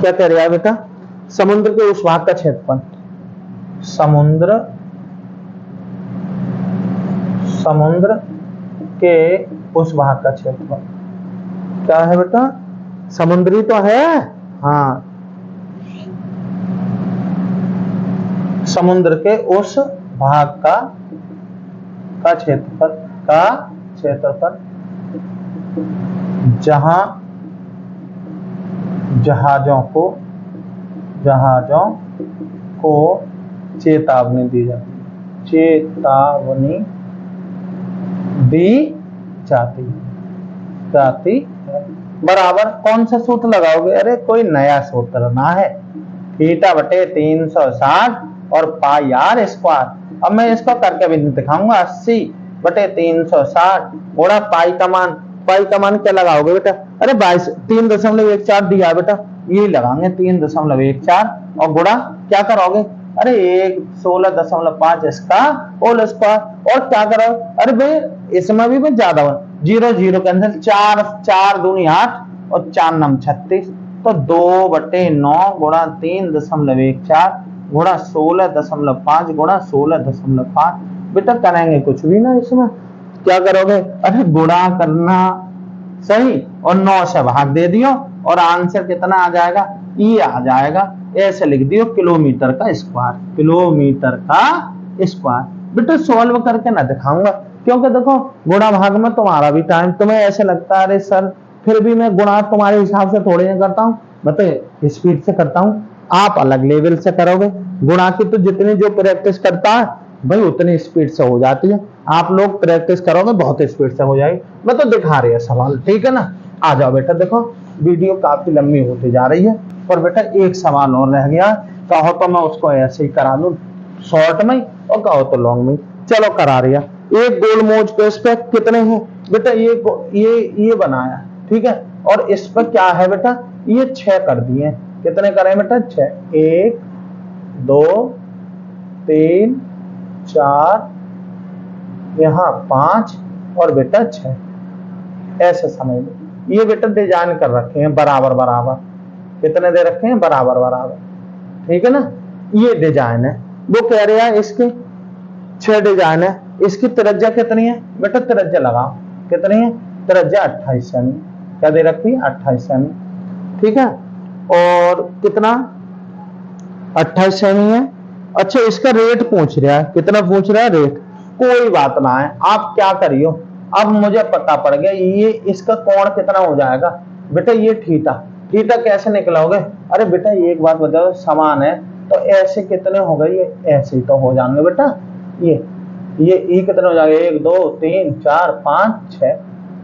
क्या कह रहा है बेटा, समुद्र के उस भाग का क्षेत्रफल, समुद्र के उस भाग का क्षेत्रफल क्या है बेटा, समुद्री तो है, हाँ, समुद्र के उस भाग का क्षेत्रफल जहां जहाजों को चेतावनी दी जाती है। बराबर कौन सा सूत्र लगाओगे, अरे कोई नया सूत्र ना है, थीटा बटे 360 और पाई आर स्क्वायर। अब मैं इसको करके भी दिखाऊंगा, 80 बटे 360 गुणा पाई का मान क्या लगाओगे बेटा, अरे 3.14 दिया बेटा, ये लगाएंगे 3.14 और गुणा क्या करोगे, अरे 16.5 इसका होल स्क्वायर और क्या करो, अरे भाई इसमें भी मैं ज्यादा 0 0 कैंसिल, 4 दूनी 8 और 4 9 36, तो 2/9 गुणा 3.14 गुणा 16.5 गुणा 16.5। बेटा करेंगे कुछ भी ना इसमें, क्या करोगे, अरे गुणा करना सही और 9 से भाग दे दियो और आंसर कितना आ जाएगा, ये आ जाएगा, ऐसे लिख दियो किलोमीटर का स्क्वायर। बेटा सॉल्व करके ना दिखाऊंगा, क्योंकि देखो गुणा भाग में तुम्हारा भी टाइम, तुम्हें ऐसे लगता है अरे सर फिर भी मैं गुणा तुम्हारे हिसाब से थोड़ी ना करता हूँ, मैं तो स्पीड से करता हूँ, आप अलग लेवल से करोगे। गुणा की तो जितनी जो प्रैक्टिस करता है भाई उतनी स्पीड से हो जाती है, आप लोग प्रैक्टिस करोगे बहुत स्पीड से हो जाएगी। मैं तो दिखा रही है सवाल, ठीक है ना, आ जाओ बेटा, देखो वीडियो काफी लंबी होती जा रही है और बेटा एक सवाल और रह गया, कहो तो मैं उसको ऐसे ही करा दूं शॉर्ट में और कहो तो लॉन्ग में, चलो करा रही है। एक गोल मोज पे इस पे कितने हैं बेटा, ये बनाया, ठीक है, और इस पर क्या है बेटा, ये 6 कर दिए, कितने करें बेटा, 6, 1 2 3 4 यहाँ 5 और बेटा 6, ऐसे समझ लो। ये बेटा डिजाइन कर रखे हैं बराबर, कितने दे रखे हैं, बराबर, ठीक है ना, ये डिजाइन है। वो कह रहे हैं इसके 6 डिजाइन है, इसकी त्रिज्या कितनी है बेटा, त्रिज्या लगाओ, कितनी है, त्रिज्या 28 सेमी, क्या दे रखी है, 28 सेमी, ठीक है, और कितना 28 सेमी है। अच्छा इसका रेट पूछ रहा है, कितना पूछ रहा है रेट, कोई बात ना है, आप क्या करियो, अब मुझे पता पड़ गया ये इसका कोण कितना हो जाएगा बेटा, ये थीटा कैसे निकलोगे, अरे बेटा एक बात बताओ, समान है तो ऐसे कितने हो गए, ये ऐसे ही तो हो जाएंगे बेटा, ये कितने हो जाएंगे, 1 2 3 4 5 6,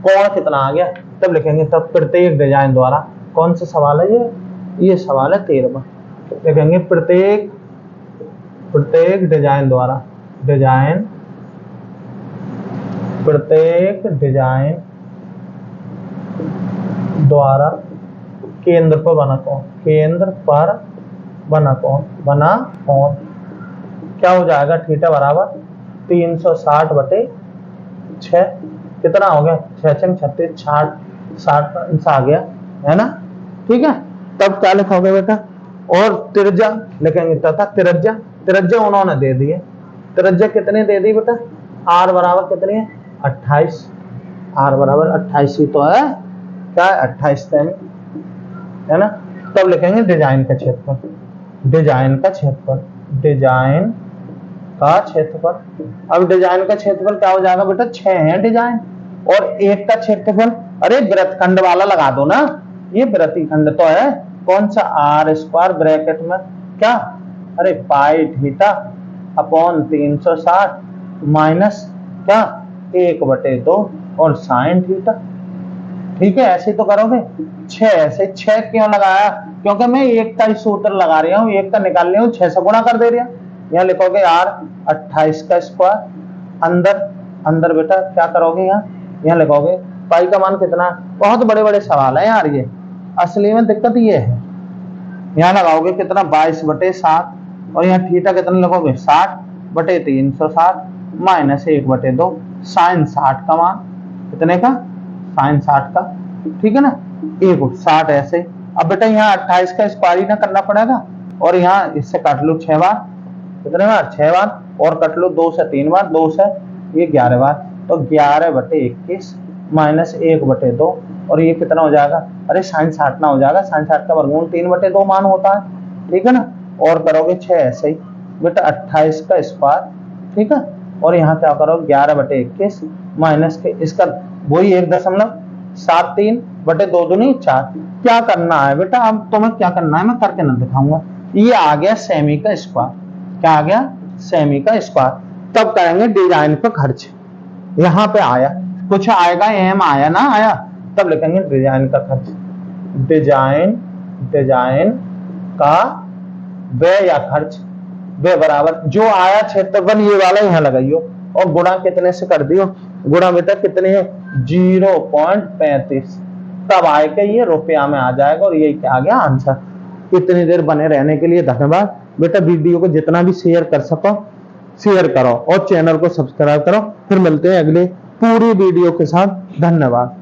कोण कितना आ गया, तब लिखेंगे, तब प्रत्येक डिजाइन द्वारा, कौन सा सवाल है ये सवाल है 13वां, लिखेंगे प्रत्येक डिजाइन द्वारा केंद्र पर बना कोण क्या हो जाएगा, थीटा बराबर 360 बटे 6, कितना हो गया, 6 36 60 आ गया, है ना, ठीक है। तब क्या लिखोगे बेटा, और त्रिज्या लिखेंगे, तथा त्रिज्या उन्होंने दे दी है, त्रिज्या कितने दे दी बेटा, आर बराबर कितनी है, 28, आर बराबर 28 ही तो है, क्या है 28 सेमी, है ना। तब लिखेंगे डिजाइन का क्षेत्रफल, अब डिजाइन का क्षेत्रफल क्या हो जाएगा बेटा, 6 है डिजाइन और एक का क्षेत्रफल, अरे वृत्तखंड वाला लगा दो ना, ये वृत्तखंड तो है, कौन सा, आर स्क्वायर ब्रैकेट में क्या, अरे पाई थीटा अपॉन 360 माइनस क्या 1/2 और साइन थीटा, ठीक है, ऐसे तो करोगे। 6 ऐसे 6 क्यों लगाया, क्योंकि मैं एक का ही सूत्र लगा रहा हूँ, एक का निकाल रहा हूँ, 6 से गुणा कर दे रहा, यहाँ लिखोगे यार 28 का स्क्वायर, अंदर बेटा क्या करोगे, यहाँ लिखोगे पाई का मान कितना, बहुत बड़े सवाल है यार, ये असली में दिक्कत ये है, यहाँ लगाओगे कितना 22/7 और यहाँ थीटा कितना लगोगे 60/360 माइनस 1/2 साइन 60 का मान, कितने का साइन 60 का, ठीक है ना, 1/60 ऐसे। अब बेटा यहाँ 28 का स्क्वायर ही ना करना पड़ेगा, और यहाँ इससे काट लो 6 बार, कितने बार 6 बार, और कट लो 2 से 3 बार, 2 से ये 11 बार, तो 11/21 माइनस 1/2, और ये कितना हो जाएगा, अरे साइन 60 ना हो जाएगा, साइन 60 का वर्गमूल 3/2 मान होता है, ठीक है ना, और करोगे 6 ऐसे ही बेटा 28 का स्क्वायर, ठीक है, और यहाँ क्या करो 11/21 माइनस के इसका वही 1.73/2 दूनी 4। क्या करना है बेटा, अब तुम्हें क्या करना है मैं करके ना दिखाऊंगा। ये आ गया सेमी का स्क्वायर, क्या आ गया सेमी का स्क्वायर। तब करेंगे डिजाइन पे खर्च, यहाँ पे आया कुछ आएगा, एम आया ना आया, तब लिखेंगे डिजाइन का खर्च, डिजाइन का व्यय या खर्च, व्यय बराबर जो आया क्षेत्रफल ये वाला यहाँ लगाइयो, और गुणा कितने से कर दियो, गुणा बेटा कितने है 0.35, तब आए के ये रुपया में आ जाएगा, और यही क्या आ गया आंसर। इतनी देर बने रहने के लिए धन्यवाद बेटा। वीडियो को जितना भी शेयर कर सको शेयर करो, और चैनल को सब्सक्राइब करो। फिर मिलते हैं अगले पूरी वीडियो के साथ, धन्यवाद।